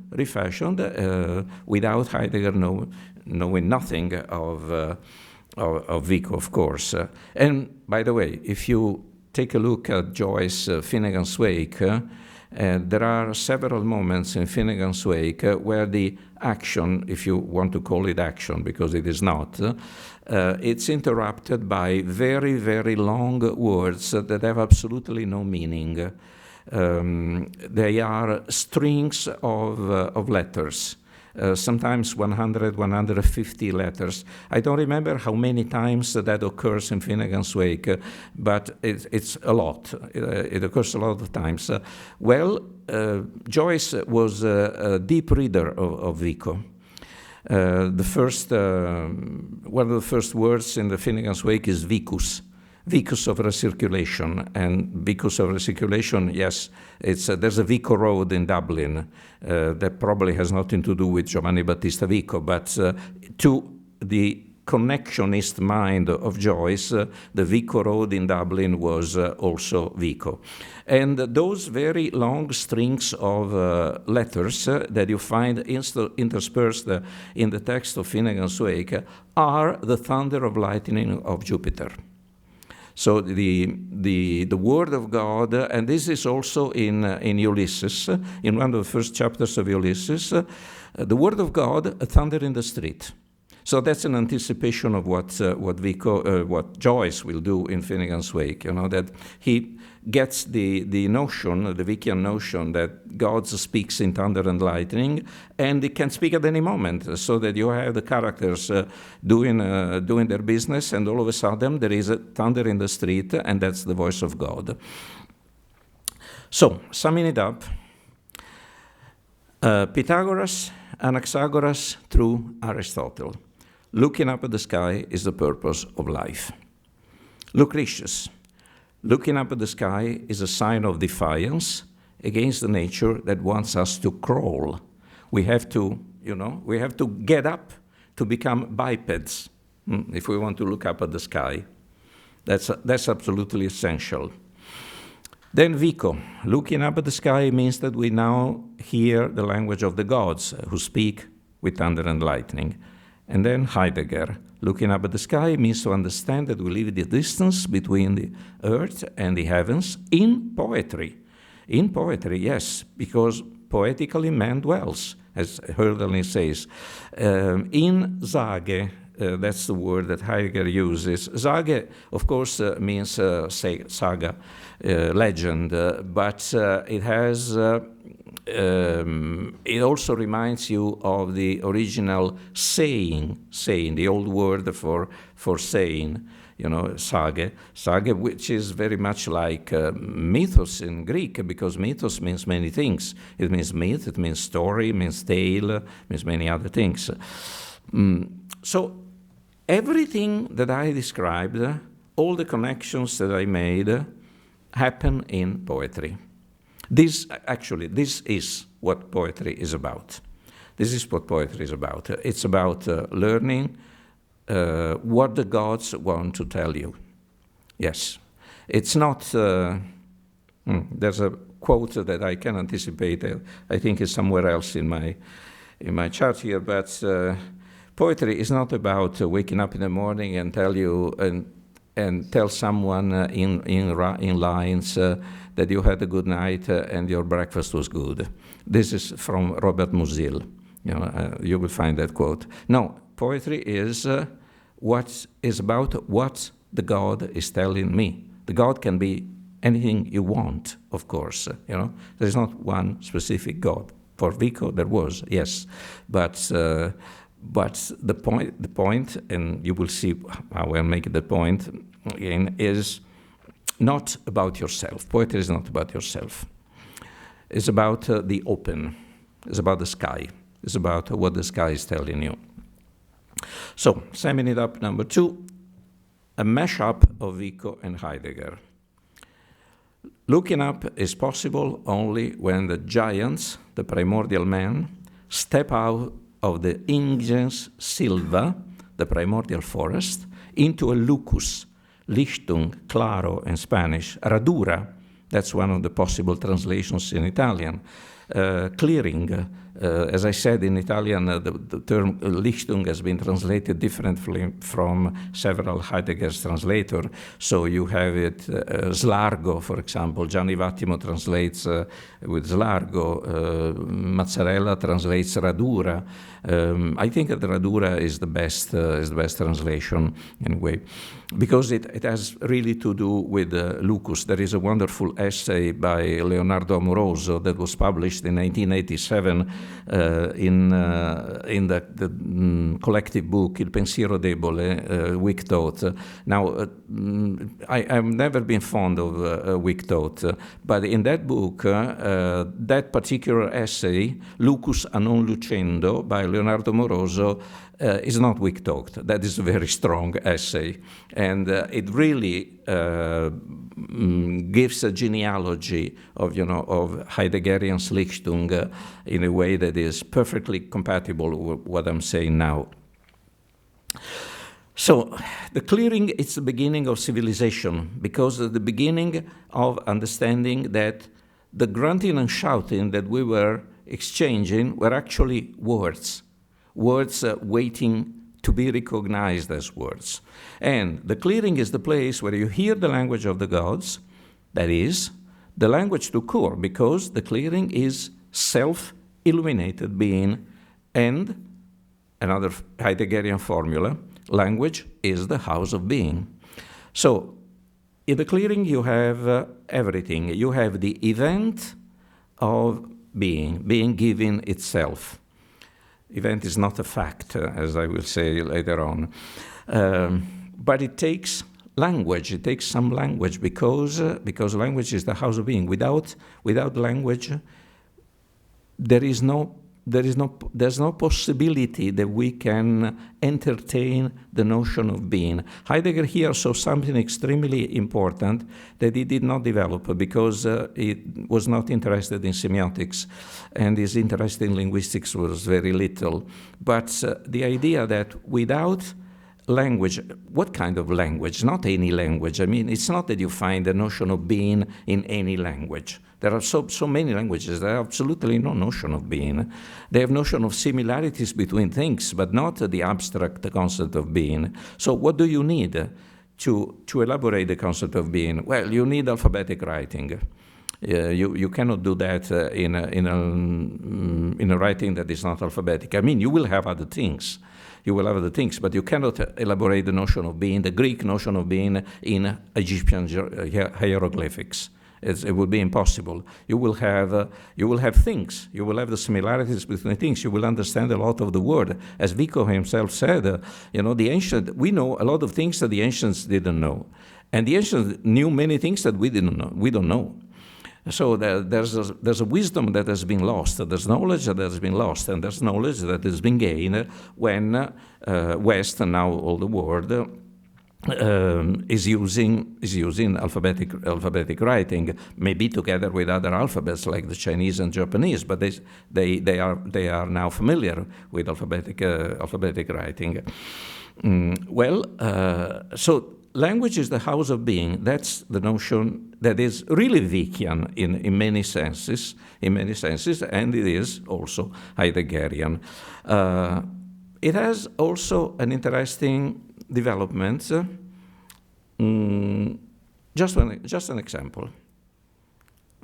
Speaker 2: without Heidegger knowing nothing of Vico, of course. And by the way, if you take a look at Joyce Finnegan's Wake, there are several moments in Finnegan's Wake where the action, if you want to call it action, because it is not, it's interrupted by very, very long words that have absolutely no meaning. They are strings of letters. Sometimes 100, 150 letters. I don't remember how many times that occurs in Finnegan's Wake, but it's a lot. It occurs a lot of times. Joyce was a deep reader of Vico. One of the first words in the Finnegan's Wake is vicus. Vicus of recirculation, and vicus of recirculation, yes, there's a Vico Road in Dublin that probably has nothing to do with Giovanni Battista Vico, but to the connectionist mind of Joyce, the Vico Road in Dublin was also Vico. And those very long strings of letters that you find interspersed in the text of Finnegan's Wake are the thunder of lightning of Jupiter. So the word of God, and this is also in Ulysses, in one of the first chapters of Ulysses, the word of God, a thunder in the street. So that's an anticipation of what Joyce will do in Finnegan's Wake. You know, that he gets the notion, the Vickian notion, that God speaks in thunder and lightning, and he can speak at any moment. So that you have the characters doing their business, and all of a sudden there is a thunder in the street, and that's the voice of God. So, summing it up, Pythagoras, Anaxagoras through Aristotle. Looking up at the sky is the purpose of life. Lucretius. Looking up at the sky is a sign of defiance against the nature that wants us to crawl. We have to get up to become bipeds if we want to look up at the sky. That's absolutely essential. Then Vico. Looking up at the sky means that we now hear the language of the gods who speak with thunder and lightning. And then Heidegger. Looking up at the sky means to understand that we live the distance between the earth and the heavens in poetry. In poetry, yes, because poetically man dwells, as Hölderlin says. In Sage, that's the word that Heidegger uses. Sage, of course, means saga, legend, but it has... it also reminds you of the original saying, the old word for saying, sage, which is very much like mythos in Greek, because mythos means many things. It means myth, it means story, it means tale, it means many other things. So everything that I described, all the connections that I made, happen in poetry. This is what poetry is about. This is what poetry is about. It's about learning what the gods want to tell you. Yes. It's not... there's a quote that I can anticipate. I think it's somewhere else in my chart here, but poetry is not about waking up in the morning and tell you and tell someone in lines that you had a good night and your breakfast was good. This is from Robert Musil. You will find that quote. No, poetry is about what the God is telling me. The God can be anything you want, of course. There's not one specific God. For Vico, there was, yes, but the point, and you will see how I'll make the point again, is not about yourself. Poetry is not about yourself. It's about the open. It's about the sky. It's about what the sky is telling you. So, summing it up, number 2, a mashup of Vico and Heidegger. Looking up is possible only when the giants, the primordial man, step out of the ingens silva, the primordial forest, into a lucus, Lichtung, claro in Spanish, radura, that's one of the possible translations in Italian, clearing. As I said, in Italian, the term Lichtung has been translated differently from several Heidegger's translators. So you have it, slargo, for example. Gianni Vattimo translates with slargo. Mazzarella translates radura. I think that radura is the best translation anyway, because it has really to do with lucus. There is a wonderful essay by Leonardo Amoroso that was published in 1987 in the collective book Il pensiero debole, weak thought. Now, I've never been fond of weak thought, but in that book, that particular essay, Lucus a non lucendo, by Leonardo Amoroso, is not weak thought. That is a very strong essay, and it really gives a genealogy of Heideggerian Schlichtung in a way that is perfectly compatible with what I'm saying now. So the clearing is the beginning of civilization, because of the beginning of understanding that the grunting and shouting that we were exchanging were actually words waiting to be recognized as words. And the clearing is the place where you hear the language of the gods, that is, the language to core, because the clearing is self-illuminated being, and another Heideggerian formula, language is the house of being. So, in the clearing you have everything. You have the event of being given itself. Event is not a fact, as I will say later on. But it takes language. It takes some language because language is the house of being. Without language, there's no possibility that we can entertain the notion of being. Heidegger here saw something extremely important that he did not develop because he was not interested in semiotics, and his interest in linguistics was very little. But the idea that without language, what kind of language? Not any language. I mean, it's not that you find the notion of being in any language. There are so many languages that have absolutely no notion of being. They have notion of similarities between things, but not the abstract concept of being. So what do you need to elaborate the concept of being? Well, you need alphabetic writing. You cannot do that in a writing that is not alphabetic. I mean, you will have other things. You will have other things, but you cannot elaborate the notion of being, the Greek notion of being, in Egyptian hieroglyphics. It would be impossible. You will have things. You will have the similarities between things. You will understand a lot of the word. As Vico himself said, the ancient, we know a lot of things that the ancients didn't know. And the ancients knew many things that we didn't know. We don't know. So there's a wisdom that has been lost. There's knowledge that has been lost, and there's knowledge that has been gained when West, and now all the world, is using alphabetic writing, maybe together with other alphabets like the Chinese and Japanese, but they are now familiar with alphabetic writing. So language is the house of being. That's the notion that is really Vickian in many senses, and it is also Heideggerian. It has also an interesting development just an example.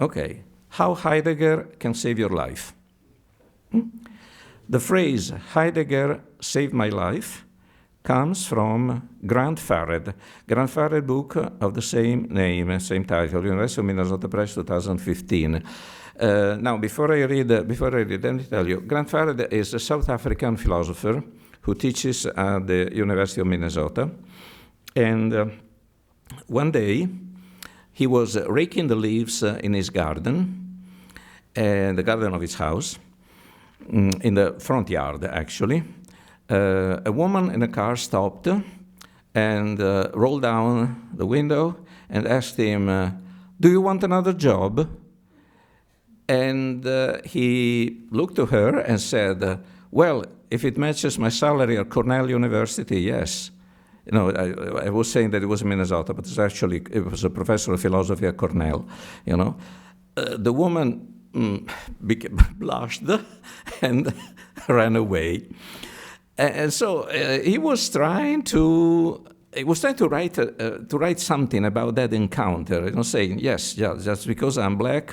Speaker 2: Okay, how Heidegger can save your life. The phrase Heidegger saved my life comes from Grant Farrad. Grant Farrad book of the same name, same title, University of Minnesota Press, 2015. Now, before I read, let me tell you, Grant Farrad is a South African philosopher who teaches at the University of Minnesota. And one day, he was raking the leaves in his garden, the garden of his house, in the front yard, actually. A woman in a car stopped and rolled down the window and asked him, "Do you want another job?" And he looked to her and said, "Well, if it matches my salary at Cornell University, yes." You know, I was saying that it was in Minnesota, but it was a professor of philosophy at Cornell, you know. The woman blushed and ran away. And so he was trying to write something about that encounter, you know, saying, yes, just because I'm black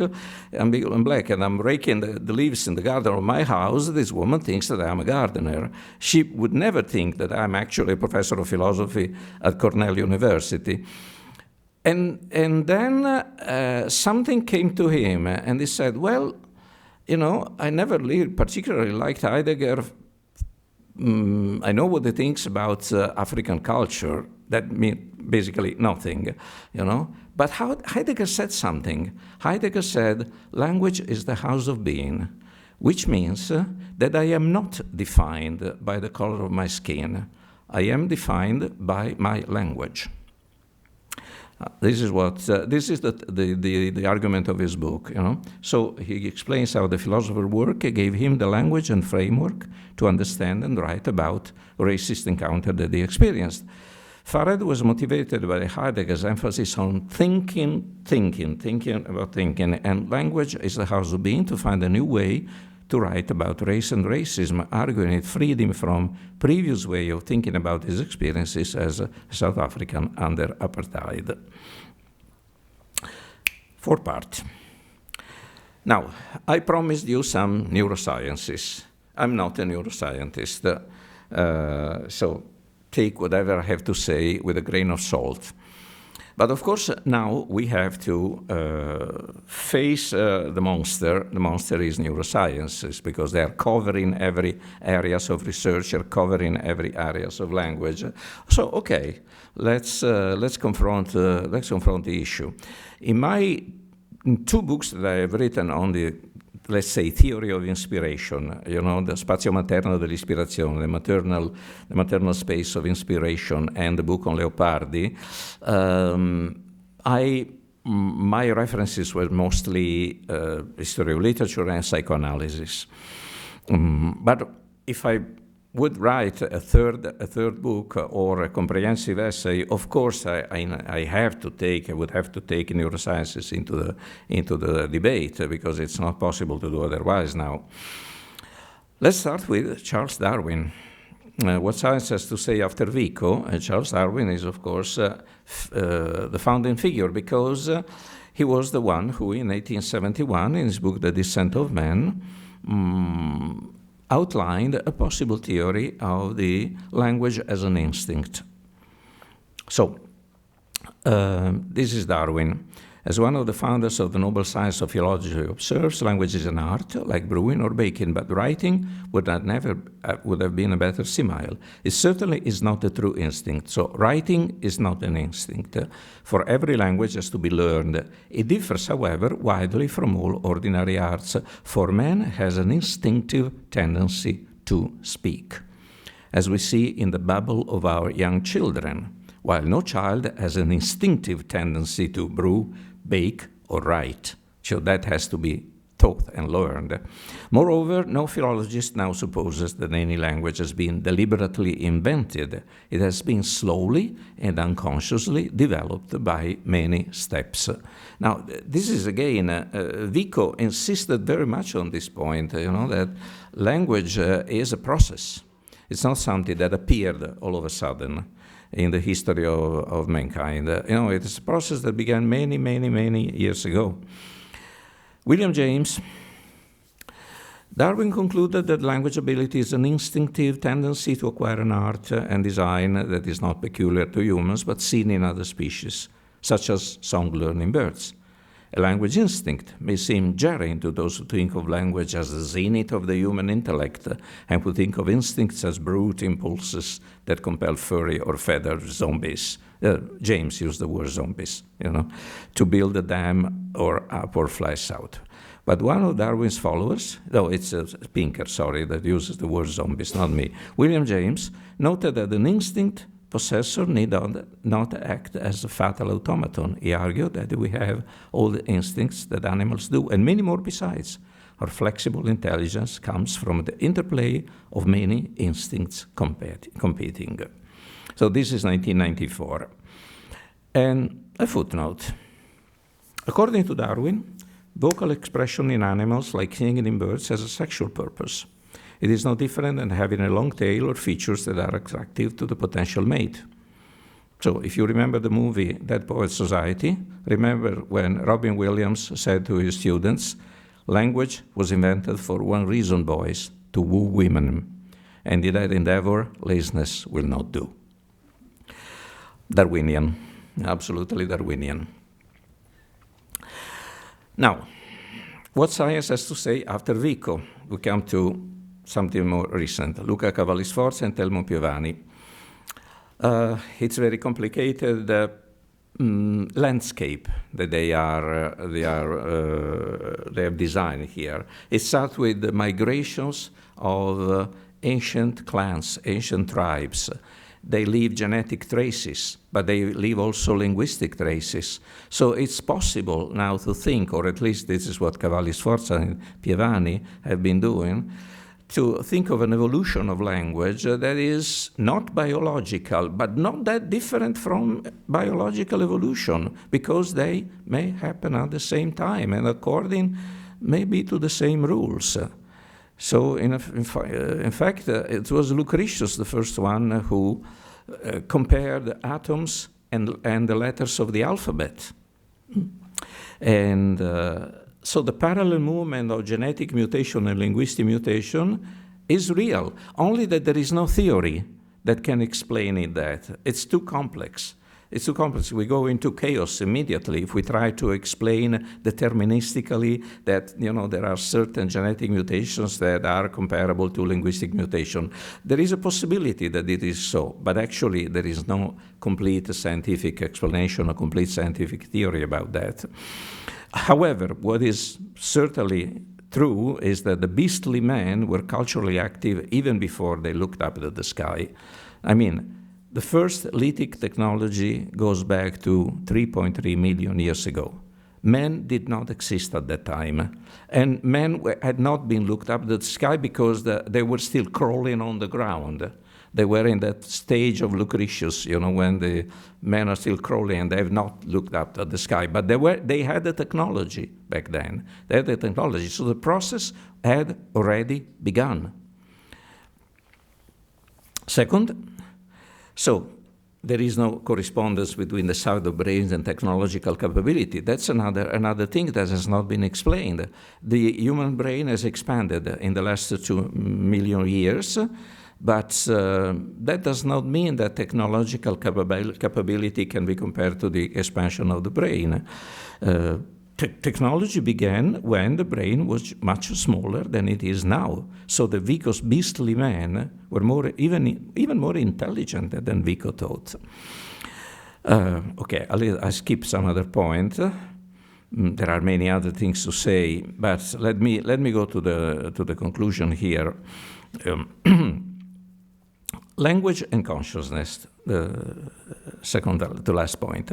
Speaker 2: and I'm raking the leaves in the garden of my house, this woman thinks that I'm a gardener. She would never think that I'm actually a professor of philosophy at Cornell University. And then something came to him, and he said, well, you know, I never particularly liked Heidegger. I know what he thinks about African culture. That means basically nothing, you know. But Heidegger said something. Heidegger said, language is the house of being, which means that I am not defined by the color of my skin. I am defined by my language. This is the argument of his book, you know. So he explains how the philosopher's work gave him the language and framework to understand and write about racist encounter that he experienced. Farrad was motivated by Heidegger's emphasis on thinking about thinking, and language is the house of being to find a new way to write about race and racism, arguing it freed him from previous way of thinking about his experiences as a South African under apartheid. 4th part. Now, I promised you some neurosciences. I'm not a neuroscientist, so take whatever I have to say with a grain of salt. But of course, now we have to face the monster. The monster is neurosciences, because they are covering every areas of research, are covering every areas of language. So, okay, let's confront the issue. In 2 books that I have written on the, let's say, theory of inspiration, you know, the spazio materno dell'ispirazione, the maternal space of inspiration, and the book on Leopardi, my references were mostly history of literature and psychoanalysis. But if I would write a third book or a comprehensive essay, of course I would have to take neurosciences into the debate, because it's not possible to do otherwise now. Let's start with Charles Darwin. What science has to say after Vico? Charles Darwin is, of course, the founding figure, because he was the one who, in 1871, in his book The Descent of Man, outlined a possible theory of the language as an instinct. So, this is Darwin. As one of the founders of the noble science of philology observes, language is an art, like brewing or baking, but writing would have been a better simile. It certainly is not a true instinct. So writing is not an instinct. For every language has to be learned. It differs, however, widely from all ordinary arts, for man has an instinctive tendency to speak, as we see in the babble of our young children, while no child has an instinctive tendency to brew, bake, or write. So that has to be taught and learned. Moreover, no philologist now supposes that any language has been deliberately invented. It has been slowly and unconsciously developed by many steps. Now, this is again, Vico insisted very much on this point, you know, that language is a process. It's not something that appeared all of a sudden in the history of mankind. It is a process that began many, many, many years ago. William James, Darwin concluded that language ability is an instinctive tendency to acquire an art and design that is not peculiar to humans but seen in other species, such as song-learning birds. A language instinct may seem jarring to those who think of language as the zenith of the human intellect and who think of instincts as brute impulses that compel furry or feathered zombies. James used the word zombies, to build a dam or up or fly south. But one of Darwin's followers, it's Pinker, that uses the word zombies, not me. William James noted that an instinct possessor need not act as a fatal automaton. He argued that we have all the instincts that animals do, and many more besides. Our flexible intelligence comes from the interplay of many instincts competing. So this is 1994. And a footnote. According to Darwin, vocal expression in animals like singing in birds has a sexual purpose. It is no different than having a long tail or features that are attractive to the potential mate. So if you remember the movie Dead Poets Society, remember when Robin Williams said to his students, language was invented for one reason, boys, to woo women. And in that endeavor, laziness will not do. Darwinian, absolutely Darwinian. Now, what science has to say after Vico? We come to something more recent, Luca Cavalli-Sforza and Telmo Piovani. It's very complicated landscape that they have designed here. It starts with the migrations of ancient clans, ancient tribes. They leave genetic traces, but they leave also linguistic traces. So it's possible now to think, or at least this is what Cavalli-Sforza and Piovani have been doing, to think of an evolution of language that is not biological, but not that different from biological evolution, because they may happen at the same time and according maybe to the same rules. So in fact, it was Lucretius, the first one, who compared atoms and the letters of the alphabet. And so the parallel movement of genetic mutation and linguistic mutation is real, only that there is no theory that can explain it that. It's too complex. It's too complex. We go into chaos immediately if we try to explain deterministically that, there are certain genetic mutations that are comparable to linguistic mutation. There is a possibility that it is so, but actually there is no complete scientific explanation or complete scientific theory about that. However, what is certainly true is that the beastly men were culturally active even before they looked up at the sky. I mean, the first lithic technology goes back to 3.3 million years ago. Men did not exist at that time. And men had not been looked up at the sky because they were still crawling on the ground. They were in that stage of Lucretius, when the men are still crawling and they have not looked up at the sky. But they had the technology back then. They had the technology. So the process had already begun. Second, so there is no correspondence between the size of brains and technological capability. That's another thing that has not been explained. The human brain has expanded in the last 2 million years, but that does not mean that technological capability can be compared to the expansion of the brain. Technology began when the brain was much smaller than it is now. So the Vico's beastly men were even more intelligent than Vico thought. Okay, I skip some other point. There are many other things to say, but let me go to the conclusion here. Language and consciousness, the second to last point,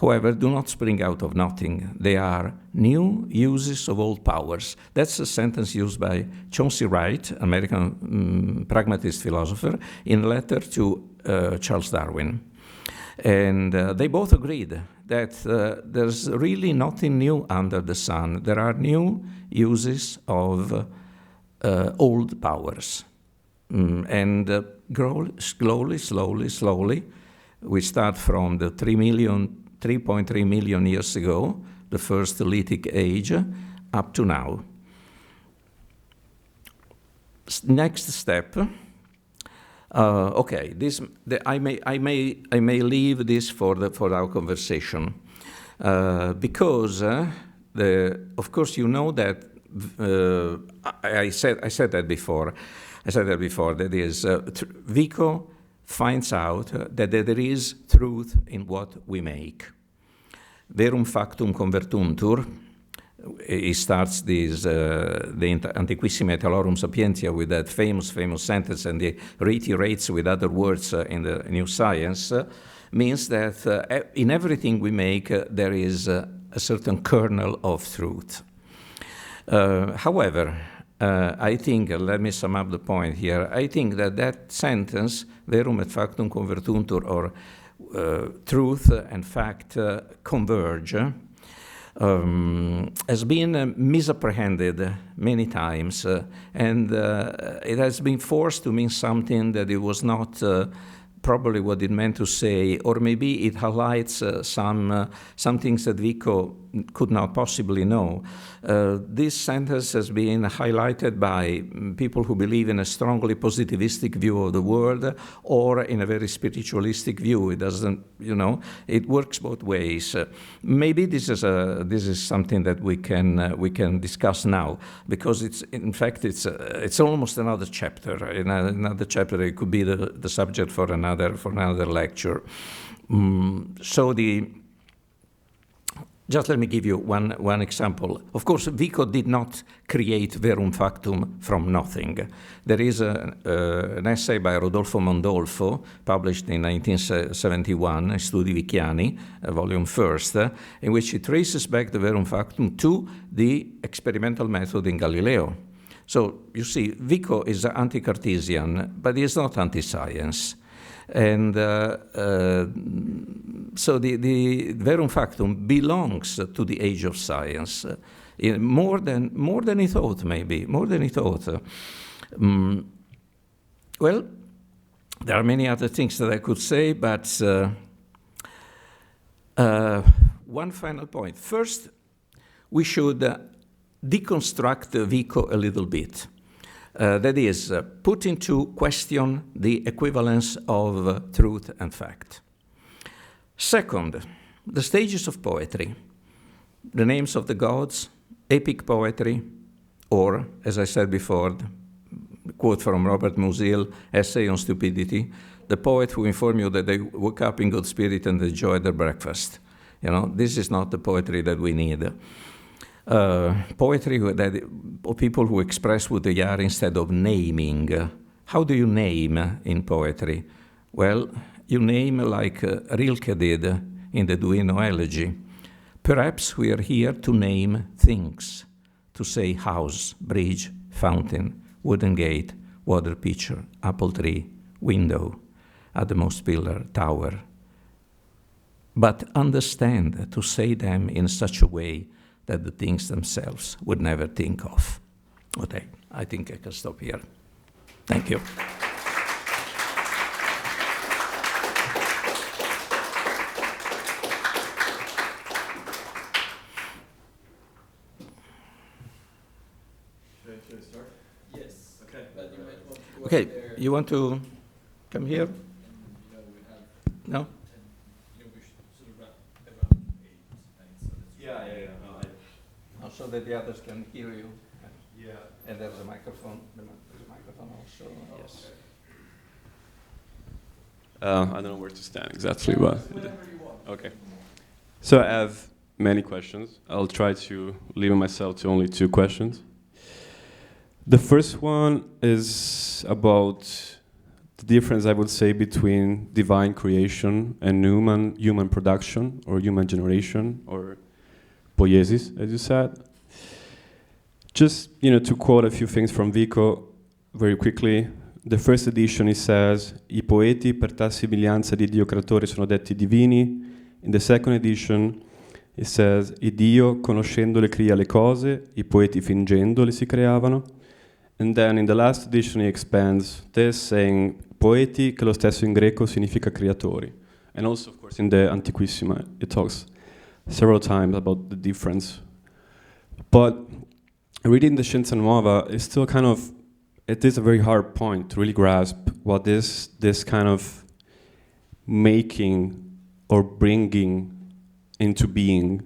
Speaker 2: however, do not spring out of nothing. They are new uses of old powers. That's a sentence used by Chauncey Wright, American pragmatist philosopher, in a letter to Charles Darwin. And they both agreed that there's really nothing new under the sun. There are new uses of old powers. And slowly, we start from the 3.3 million years ago, the first Lithic age, up to now. Next step. Okay, I may leave this for our conversation because of course you know that I said that before. That is, Vico finds out that there is truth in what we make. Verum factum convertuntur. He starts this, the Antiquissima Etalorum Sapientia with that famous sentence, and he reiterates with other words in the New Science, means that in everything we make there is a certain kernel of truth. However, I think, let me sum up the point here, I think that sentence, verum et factum convertuntur, or truth and fact converge, has been misapprehended many times, and it has been forced to mean something that it was not probably what it meant to say, or maybe it highlights some things that Vico could not possibly know. This sentence has been highlighted by people who believe in a strongly positivistic view of the world or in a very spiritualistic view. It doesn't, it works both ways. Maybe this is something that we can discuss now, because it's almost another chapter. Another chapter. It could be the subject for another lecture. Just let me give you one example. Of course, Vico did not create verum factum from nothing. There is an essay by Rodolfo Mondolfo, published in 1971, Studi Viciani, volume first, in which he traces back the verum factum to the experimental method in Galileo. So, you see, Vico is anti-Cartesian, but he is not anti-science. And so the verum factum belongs to the age of science, more than he thought, maybe, more than he thought. Well, there are many other things that I could say, but one final point. First, we should deconstruct Vico a little bit. That is, put into question the equivalence of truth and fact. Second, the stages of poetry, the names of the gods, epic poetry, or, as I said before, quote from Robert Musil, Essay on Stupidity, the poet who informed you that they woke up in good spirit and enjoyed their breakfast. This is not the poetry that we need. Poetry or people who express what they are instead of naming. How do you name in poetry? Well, you name like Rilke did in the Duino Elegy. Perhaps we are here to name things, to say house, bridge, fountain, wooden gate, water pitcher, apple tree, window, utmost pillar, tower. But understand to say them in such a way that the things themselves would never think of. Okay, I think I can stop here. Thank you.
Speaker 3: Should I start?
Speaker 1: Yes.
Speaker 3: Okay.
Speaker 1: But you might want to go
Speaker 2: Okay,
Speaker 1: there.
Speaker 2: you want to come here?
Speaker 1: And, we have
Speaker 2: No?
Speaker 1: 10, we should sort of wrap around 8, 9, so that's
Speaker 3: Yeah. No,
Speaker 2: So that the others can hear you.
Speaker 3: yeah.
Speaker 2: And there's a microphone. There's a microphone also. Yes.
Speaker 3: I don't know where to stand exactly, but
Speaker 1: whatever you want.
Speaker 3: okay. So I have many questions. I'll try to limit myself to only 2 questions. The first one is about the difference, I would say, between divine creation and human production, or human generation, or poiesis, as you said. Just, to quote a few things from Vico very quickly. The first edition, he says, I poeti per tal somiglianza di Dio creatore sono detti divini. In the second edition, it says, I Dio conoscendole crea le cose, i poeti fingendole si creavano. And then in the last edition he expands this, saying poeti, che lo stesso in greco significa creatori. And also, of course, in the Antiquissima, it talks several times about the difference. But reading the Scienza Nuova is still kind of, it is a very hard point to really grasp what is this kind of making or bringing into being,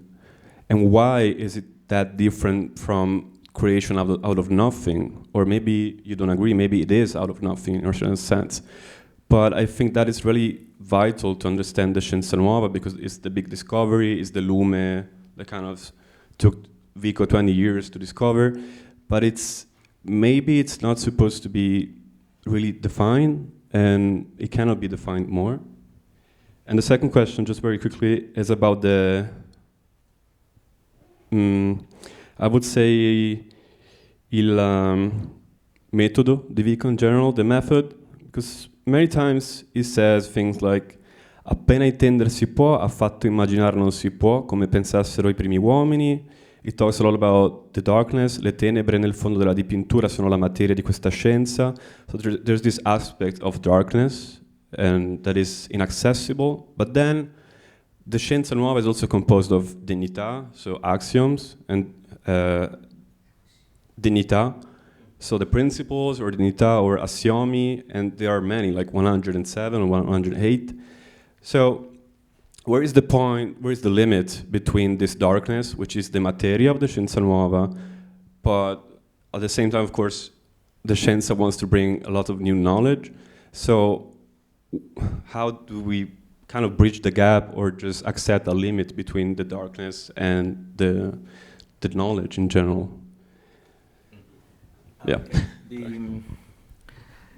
Speaker 3: and why is it that different from creation out of nothing? Or maybe you don't agree, maybe it is out of nothing in a certain sense. But I think that is really vital to understand the Scienza Nuova, because it's the big discovery, it's the lume that kind of took Vico 20 years to discover, but maybe it's not supposed to be really defined, and it cannot be defined more. And the second question, just very quickly, is about the, I would say, il metodo di Vico in general, the method, because many times he says things like appena intendere si può, affatto immaginare non si può, come pensassero i primi uomini. It talks a lot about the darkness, le tenebre nel fondo della dipintura sono la materia di questa scienza. So there's this aspect of darkness, and that is inaccessible. But then the Scienza Nuova is also composed of dignità, so axioms, and dignità, so the principles, or dignità, or assiomi, and there are many, like 107 or 108. So where is the point, where is the limit between this darkness, which is the materia of the Scienza Nuova, but at the same time, of course, the Scienza wants to bring a lot of new knowledge. So how do we kind of bridge the gap, or just accept a limit between the darkness and the knowledge in general? Yeah.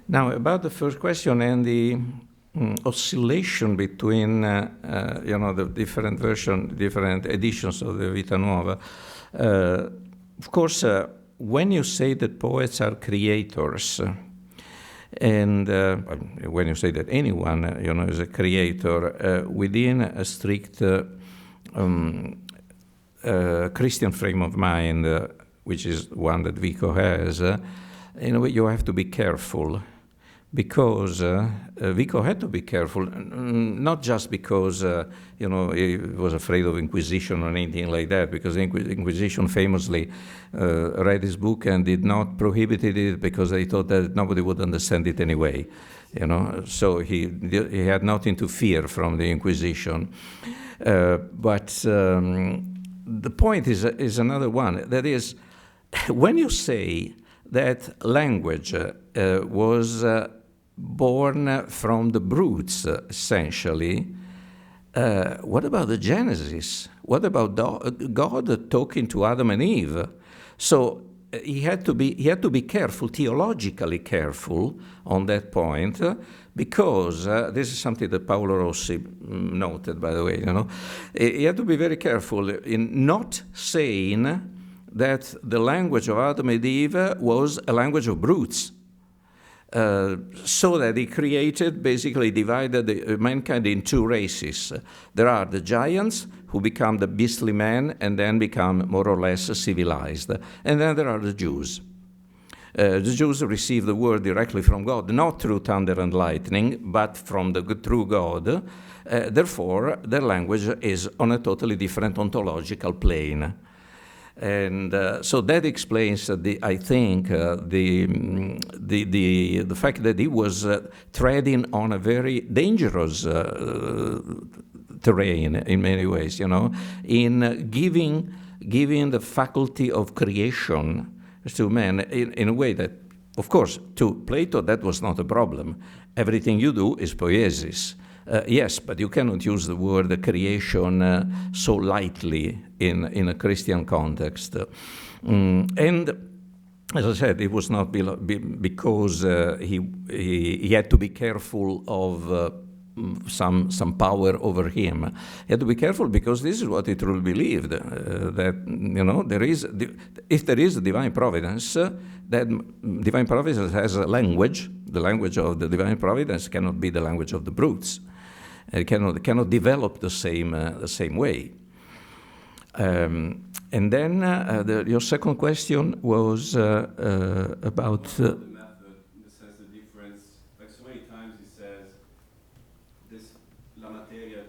Speaker 2: Now, about the first question and the oscillation between the different different editions of the Vita Nuova. Of course, when you say that poets are creators, and when you say that anyone is a creator within a strict Christian frame of mind, which is one that Vico has, you have to be careful. Because Vico had to be careful, not just because he was afraid of Inquisition or anything like that, because Inquisition famously read his book and did not prohibit it because they thought that nobody would understand it anyway. So he had nothing to fear from the Inquisition. But the point is another one. That is, when you say that language was born from the brutes, essentially, what about the Genesis? What about God talking to Adam and Eve? So he had to be careful, theologically careful on that point, because this is something that Paolo Rossi noted, by the way. He had to be very careful in not saying that the language of Adam and Eve was a language of brutes. So that he basically divided mankind in two races. There are the giants, who become the beastly men and then become more or less civilized. And then there are the Jews. The Jews receive the word directly from God, not through thunder and lightning, but from the true God. Therefore, their language is on a totally different ontological plane. And so that explains, I think, the fact that he was treading on a very dangerous terrain in many ways, in giving the faculty of creation to man in a way that, of course, to Plato that was not a problem. Everything you do is poiesis. Yes, but you cannot use the word creation so lightly in a Christian context. And as I said, it was not because he had to be careful of some power over him. He had to be careful because this is what he truly believed, that if there is a divine providence, that divine providence has a language. The language of the divine providence cannot be the language of the brutes. It cannot develop the same way. And then your second question was about...
Speaker 3: the method, in the sense the difference, like so many times he says, this la materia,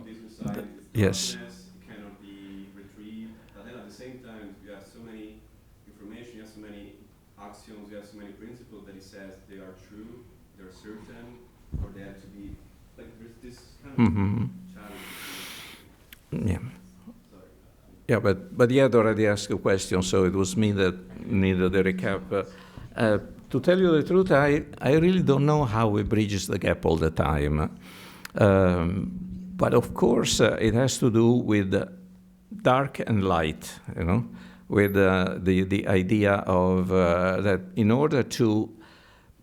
Speaker 3: this inside is
Speaker 2: yes.
Speaker 3: darkness, it cannot be retrieved, but then at the same time you have so many information, you have so many axioms, you have so many principles that he says they are true, they're certain, or they have to be, like there's this kind of challenge.
Speaker 2: Yeah. Yeah, but he had already asked a question, so it was me that needed a recap. To tell you the truth, I really don't know how we bridge the gap all the time. But of course, it has to do with dark and light, you know, with the idea of that in order to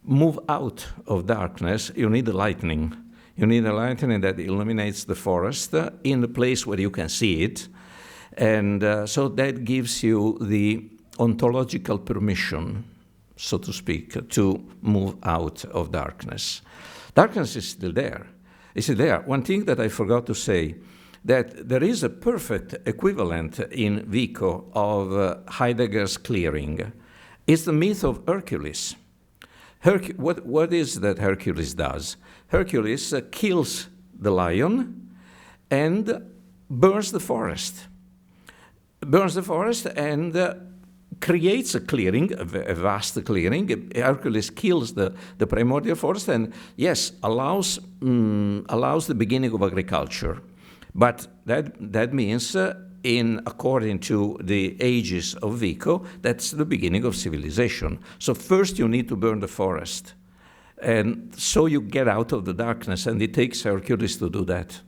Speaker 2: move out of darkness, you need a lightning. You need a lightning that illuminates the forest in the place where you can see it. And so that gives you the ontological permission, so to speak, to move out of darkness. Darkness is still there. It's still there. One thing that I forgot to say, that there is a perfect equivalent in Vico of Heidegger's clearing. It's the myth of Hercules. What is that Hercules does? Hercules kills the lion and burns the forest. And creates a clearing, a vast clearing. Hercules kills the primordial forest and, yes, allows the beginning of agriculture. But that means, according to the ages of Vico, that's the beginning of civilization. So first you need to burn the forest. And so you get out of the darkness, and it takes Hercules to do that.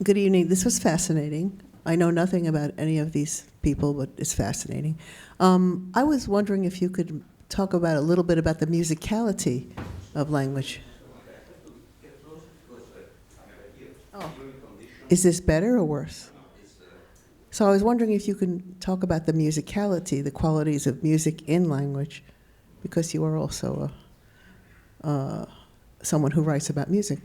Speaker 4: Good evening. This was fascinating. I know nothing about any of these people, but it's fascinating. I was wondering if you could talk about a little bit about the musicality of language. Oh. Is this better or worse? So I was wondering if you could talk about the musicality, the qualities of music in language, because you are also someone who writes about music.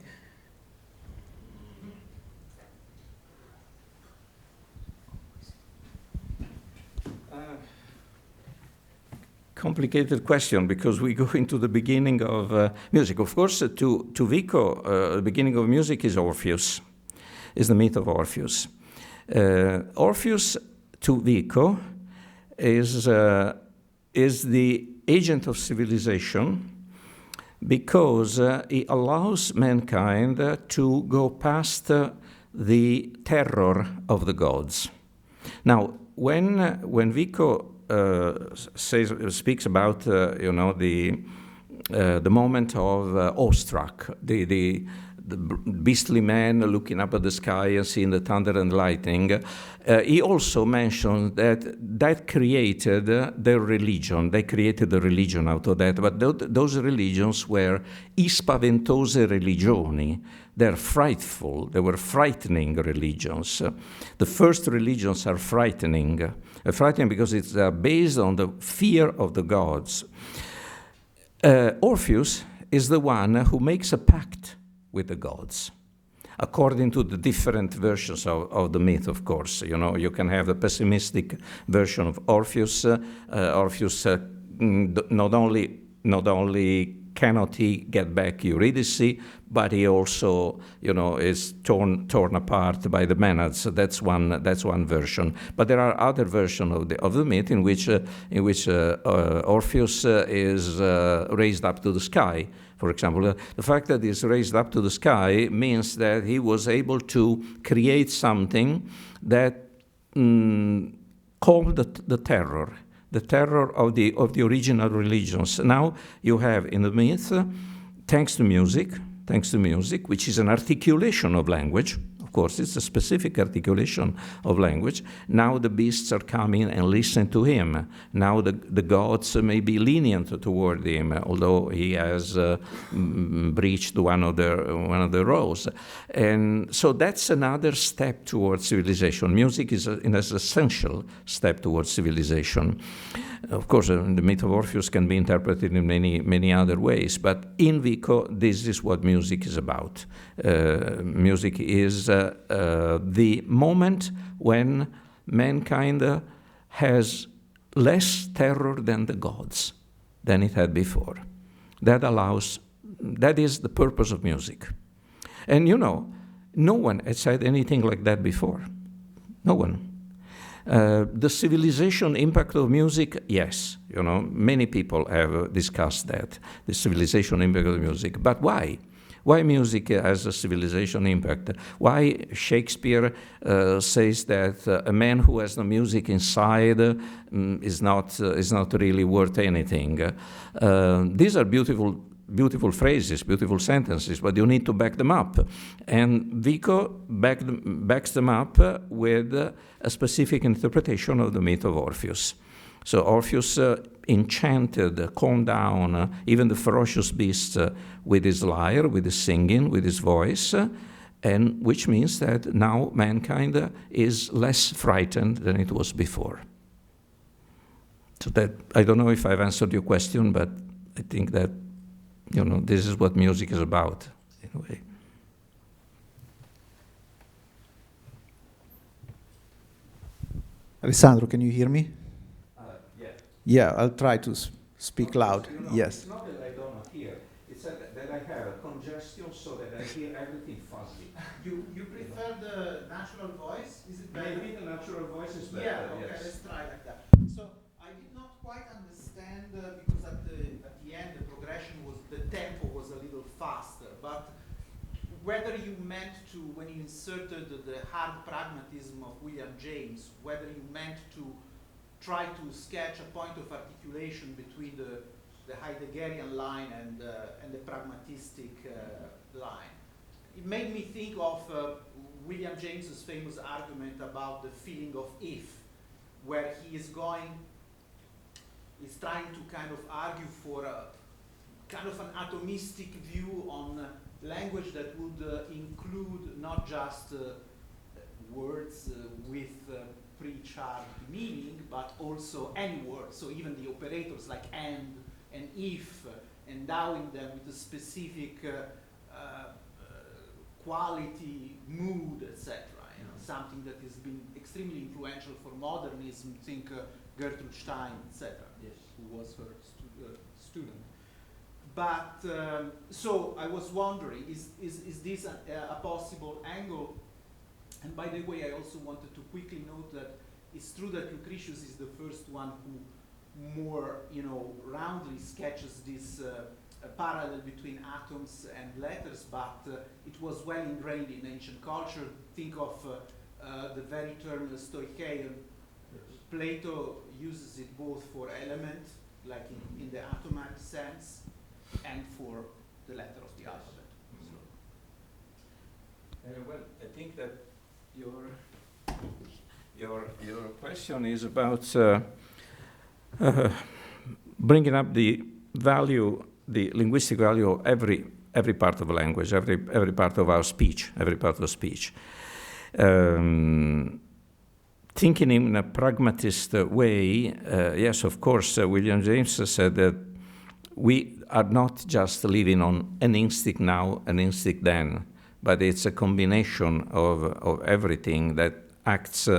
Speaker 2: Complicated question, because we go into the beginning of music. Of course, to Vico, the beginning of music is Orpheus, is the myth of Orpheus. Orpheus, to Vico, is the agent of civilization because he allows mankind to go past the terror of the gods. Now, when Vico speaks about the moment of awestruck, the beastly man looking up at the sky and seeing the thunder and lightning. He also mentioned that created their religion. They created a religion out of that, but those religions were I spaventose religioni. They're frightful. They were frightening religions. The first religions are frightening. Frightening because it's based on the fear of the gods. Orpheus is the one who makes a pact with the gods, according to the different versions of the myth, of course. You can have the pessimistic version of Orpheus. Orpheus not only cannot he get back Eurydice, but he also, is torn apart by the Maenads. So that's one version. But there are other versions of the myth in which Orpheus is raised up to the sky. For example, the fact that he's raised up to the sky means that he was able to create something that called the terror of the original religions. Now you have in the myth, thanks to music, which is an articulation of language. Of course. It's a specific articulation of language. Now the beasts are coming and listen to him. Now the gods may be lenient toward him, although he has breached one of the rows. And so that's another step towards civilization. Music is an essential step towards civilization. Of course, the myth of Orpheus can be interpreted in many other ways, but in Vico, this is what music is about. Music is the moment when mankind has less terror than the gods than it had before. That is the purpose of music. And no one had said anything like that before. No one. The civilization impact of music, yes, many people have discussed that, the civilization impact of music. But why? Why music has a civilization impact? Why Shakespeare says that a man who has no music inside is not really worth anything? These are beautiful phrases, beautiful sentences, but you need to back them up. And Vico backs them up with a specific interpretation of the myth of Orpheus. So Orpheus enchanted, calmed down even the ferocious beasts with his lyre, with his singing, with his voice, and which means that now mankind is less frightened than it was before. So that, I don't know if I've answered your question, but I think that this is what music is about, in a way.
Speaker 5: Alessandro, can you hear me?
Speaker 2: Yeah.
Speaker 5: Yeah, I'll try to speak loud. Yes.
Speaker 2: It's not that I don't hear. It's that I have a congestion so that I hear everything fuzzy.
Speaker 5: You prefer the natural voice? Is it better?
Speaker 2: Maybe the natural voice is better.
Speaker 5: Yeah, okay,
Speaker 2: yes.
Speaker 5: let's try like that. So I did not quite understand because at the end the progression the tempo was a little faster, but whether you meant to, when you inserted the hard pragmatism of William James, whether you meant to try to sketch a point of articulation between the Heideggerian line and the pragmatistic line. It made me think of William James's famous argument about the feeling of if, where he is trying to kind of argue for a kind of an atomistic view on language that would include not just words with pre-charged meaning, but also any word. So even the operators like and if, endowing them with a specific quality, mood, etc. Something that has been extremely influential for modernism. Think Gertrude Stein, etc. Yes. Who was her student. But so I was wondering, is this a possible angle? And by the way, I also wanted to quickly note that it's true that Lucretius is the first one who more, roundly sketches this parallel between atoms and letters, but it was well ingrained in ancient culture. Think of the very term stoicheia. Plato uses it both for element, like in the atomic sense, and for the letter of the alphabet.
Speaker 2: Well, I think that your question is about bringing up the value, the linguistic value of every part of a language, every part of our speech, every part of speech. Thinking in a pragmatist way, yes, of course, William James said that we are not just living on an instinct now, an instinct then, but it's a combination of everything that acts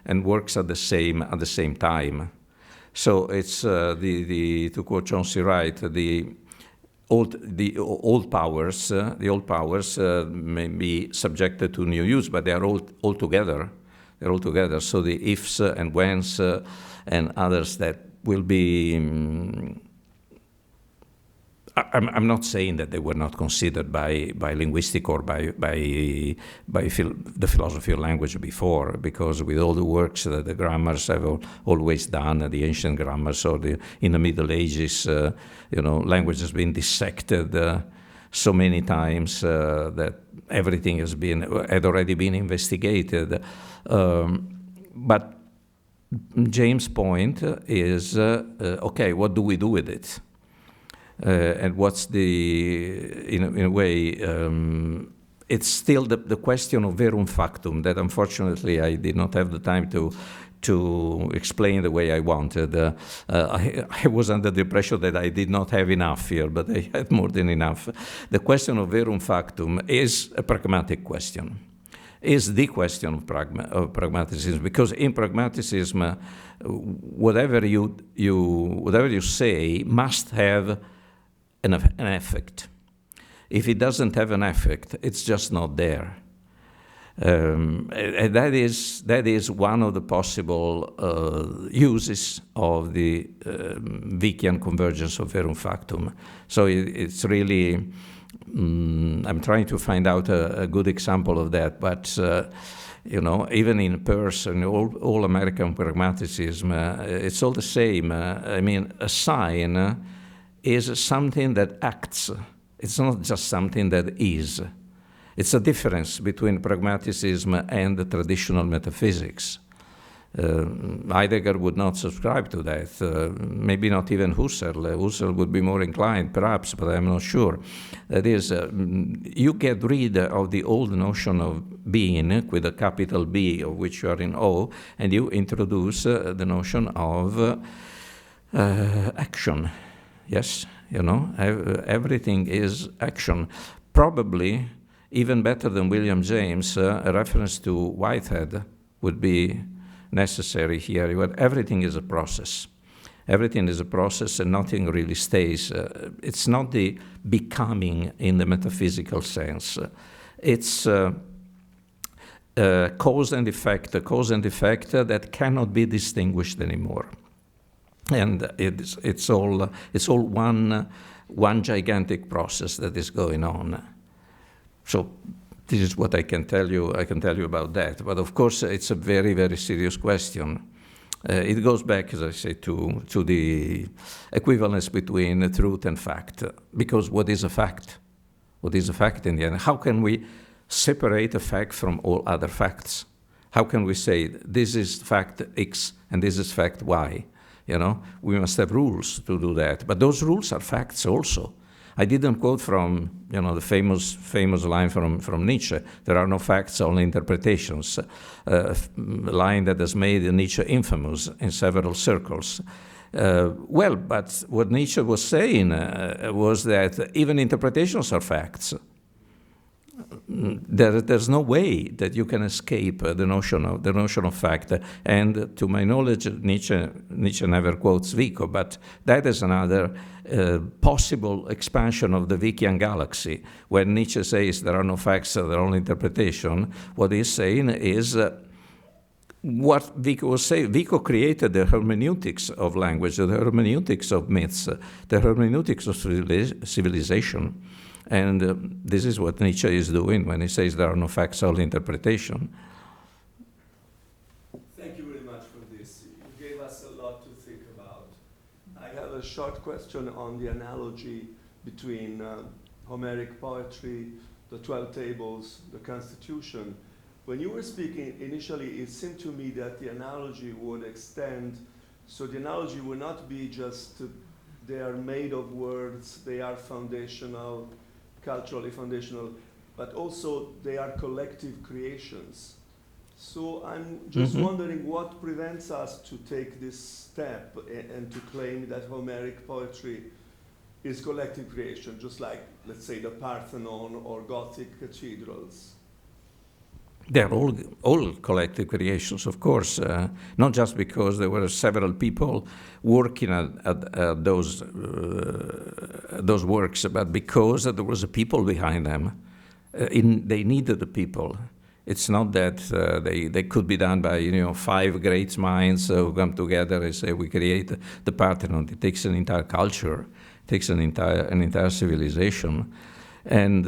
Speaker 2: and works at the same time. So it's to quote John C. Wright, the old powers may be subjected to new use, but they are all together. They're all together. So the ifs and whens and others that will be. I'm not saying that they were not considered by linguistic or by the philosophy of language before, because with all the works that the grammars have always done, the ancient grammars or in the Middle Ages, language has been dissected so many times that everything had already been investigated. But James' point is, okay, what do we do with it? And what's in a way, it's still the question of verum factum that unfortunately I did not have the time to explain the way I wanted. I was under the impression that I did not have enough here, but I had more than enough. The question of verum factum is a pragmatic question, is the question of pragmatism, because in pragmatism, whatever you say must have an effect. If it doesn't have an effect, it's just not there. And that is one of the possible uses of the Vickian convergence of verum factum. So it's really, I'm trying to find out a good example of that, but even in person, all American pragmatism, it's all the same. I mean, a sign is something that acts. It's not just something that is. It's a difference between pragmatism and the traditional metaphysics. Heidegger would not subscribe to that. Maybe not even Husserl. Husserl would be more inclined, perhaps, but I'm not sure. That is, you get rid of the old notion of being with a capital B, of which you are in awe, and you introduce the notion of action. Yes, everything is action. Probably even better than William James, a reference to Whitehead would be necessary here. Where everything is a process. Everything is a process and nothing really stays. It's not the becoming in the metaphysical sense. It's cause and effect, a cause and effect that cannot be distinguished anymore. And it's all one gigantic process that is going on. So this is what I can tell you. I can tell you about that. But of course, it's a very, very serious question. It goes back, as I say, to the equivalence between truth and fact. Because what is a fact? What is a fact in the end? How can we separate a fact from all other facts? How can we say this is fact X and this is fact Y? We must have rules to do that. But those rules are facts also. I didn't quote from, the famous line from Nietzsche, there are no facts, only interpretations, a line that has made Nietzsche infamous in several circles. Well, but what Nietzsche was saying was that even interpretations are facts. There's no way that you can escape the notion of fact. And to my knowledge, Nietzsche never quotes Vico, but that is another possible expansion of the Vickian galaxy. When Nietzsche says there are no facts, there are only interpretation, what he's saying is what Vico was saying. Vico created the hermeneutics of language, the hermeneutics of myths, the hermeneutics of civilization. And this is what Nietzsche is doing when he says there are no facts, only interpretation.
Speaker 6: Thank you very much for this. You gave us a lot to think about. I have a short question on the analogy between Homeric poetry, the 12 tables, the Constitution. When you were speaking initially, it seemed to me that the analogy would extend, so the analogy would not be just they are made of words, they are foundational, culturally foundational, but also they are collective creations. So I'm just wondering what prevents us to take this step and to claim that Homeric poetry is collective creation, just like, let's say, the Parthenon or Gothic cathedrals.
Speaker 2: They're all collective creations, of course, not just because there were several people working at those works, but because there was a people behind them. They needed the people. It's not that they could be done by 5 great minds who come together and say we create the Parthenon. It takes an entire culture, it takes an entire civilization, and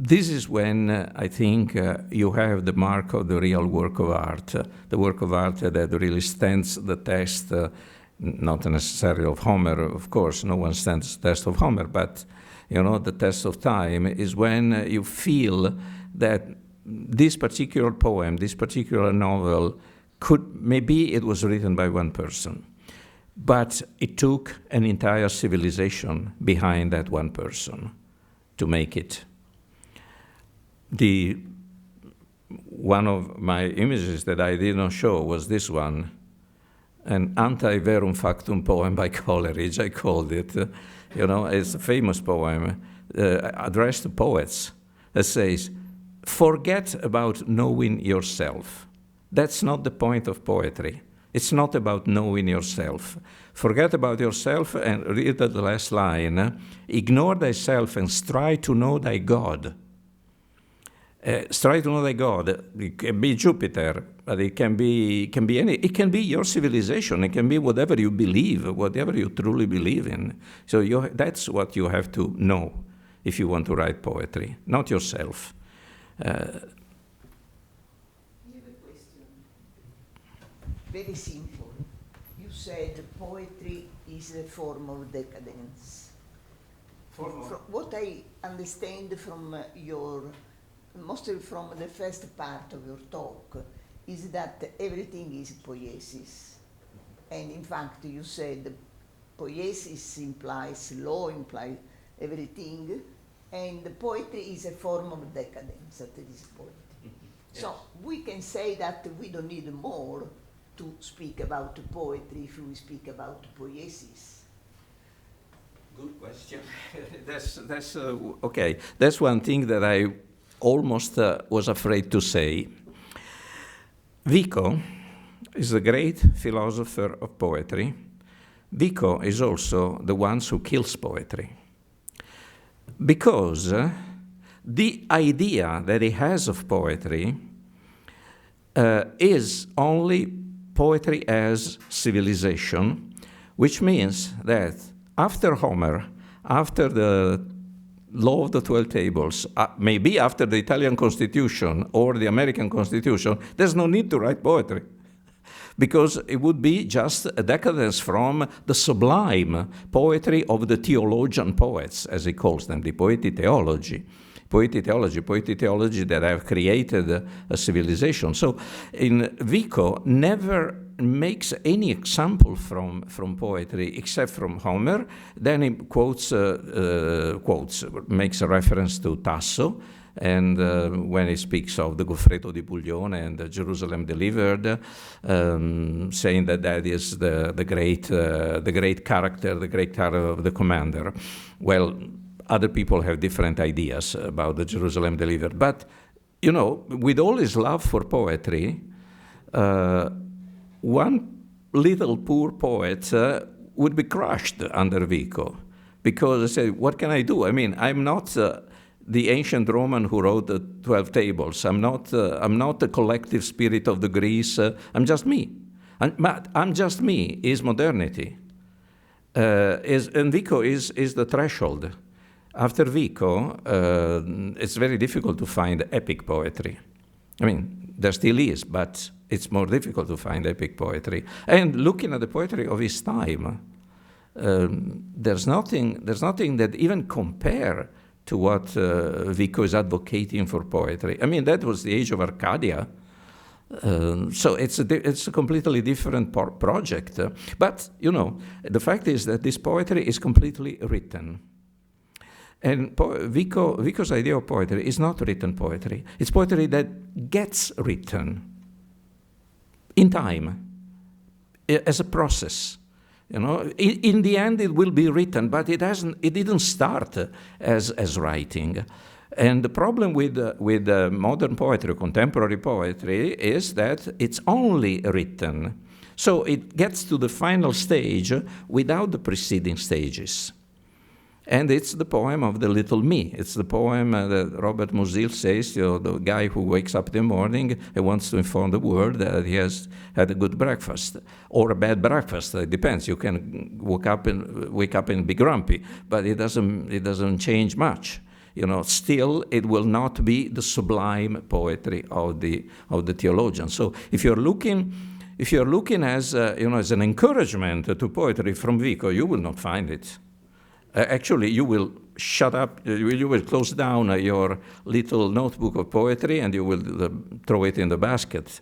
Speaker 2: this is when I think you have the mark of the real work of art, the work of art that really stands the test, not necessarily of Homer, of course, no one stands the test of Homer, but you know, the test of time, is when you feel that this particular poem, this particular novel, maybe it was written by one person, but it took an entire civilization behind that one person to make it. One of my images that I did not show was this one, an anti-verum factum poem by Coleridge, I called it. You know, it's a famous poem addressed to poets that says, forget about knowing yourself. That's not the point of poetry. It's not about knowing yourself. Forget about yourself and read the last line. Ignore thyself and strive to know thy God. Strive to know thy God. It can be Jupiter, but it can be any. It can be your civilization. It can be whatever you believe, whatever you truly believe in. So that's what you have to know if you want to write poetry, not yourself.
Speaker 7: Very simple. You said poetry is a form of decadence. From what I understand from mostly from the first part of your talk, is that everything is poiesis. And in fact, you said poiesis implies law, implies everything, and poetry is a form of decadence at this point. Yes. So we can say that we don't need more to speak about poetry if we speak about poiesis.
Speaker 2: Good question. That's okay. That's one thing that I almost was afraid to say. Vico is a great philosopher of poetry. Vico is also the one who kills poetry. Because the idea that he has of poetry is only poetry as civilization, which means that after Homer, after the law of the 12 tables, maybe after the Italian Constitution or the American Constitution, there's no need to write poetry. Because it would be just a decadence from the sublime poetry of the theologian poets, as he calls them, the poetic theology that have created a civilization. So Vico never makes any example from poetry except from Homer. Then he makes a reference to Tasso, and when he speaks of the Goffredo di Buglione and Jerusalem delivered, saying that is the great character, the great character of the commander. Well, other people have different ideas about the Jerusalem delivered. But, you know, with all his love for poetry, one little poor poet would be crushed under Vico. Because I say, what can I do? I mean, I'm not the ancient Roman who wrote the 12 tables. I'm not the collective spirit of the Greece. I'm just me. I'm just me is modernity. And Vico is the threshold. After Vico, it's very difficult to find epic poetry. I mean, there still is, but it's more difficult to find epic poetry. And looking at the poetry of his time, there's nothing that even compare to what Vico is advocating for poetry. I mean, that was the age of Arcadia. So it's a completely different project. But, you know, the fact is that this poetry is completely written. And Vico's idea of poetry is not written poetry. It's poetry that gets written in time, as a process. You know, in the end it will be written, but it didn't start as writing. And the problem with modern poetry, contemporary poetry, is that it's only written. So it gets to the final stage without the preceding stages. And it's the poem of the little me. It's the poem that Robert Musil says, you know, the guy who wakes up in the morning and wants to inform the world that he has had a good breakfast or a bad breakfast. It depends. You can wake up and be grumpy, but it doesn't change much. You know, still it will not be the sublime poetry of the theologian. So if you're looking as as an encouragement to poetry from Vico, you will not find it. Actually, you will shut up, you will close down your little notebook of poetry and you will throw it in the basket,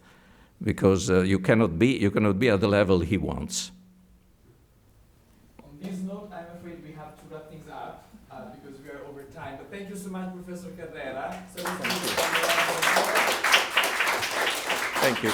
Speaker 2: because you cannot be at the level he wants.
Speaker 1: On this note, I'm afraid we have to wrap things up because we are over time. But thank you so much, Professor Carrera.
Speaker 2: Thank you.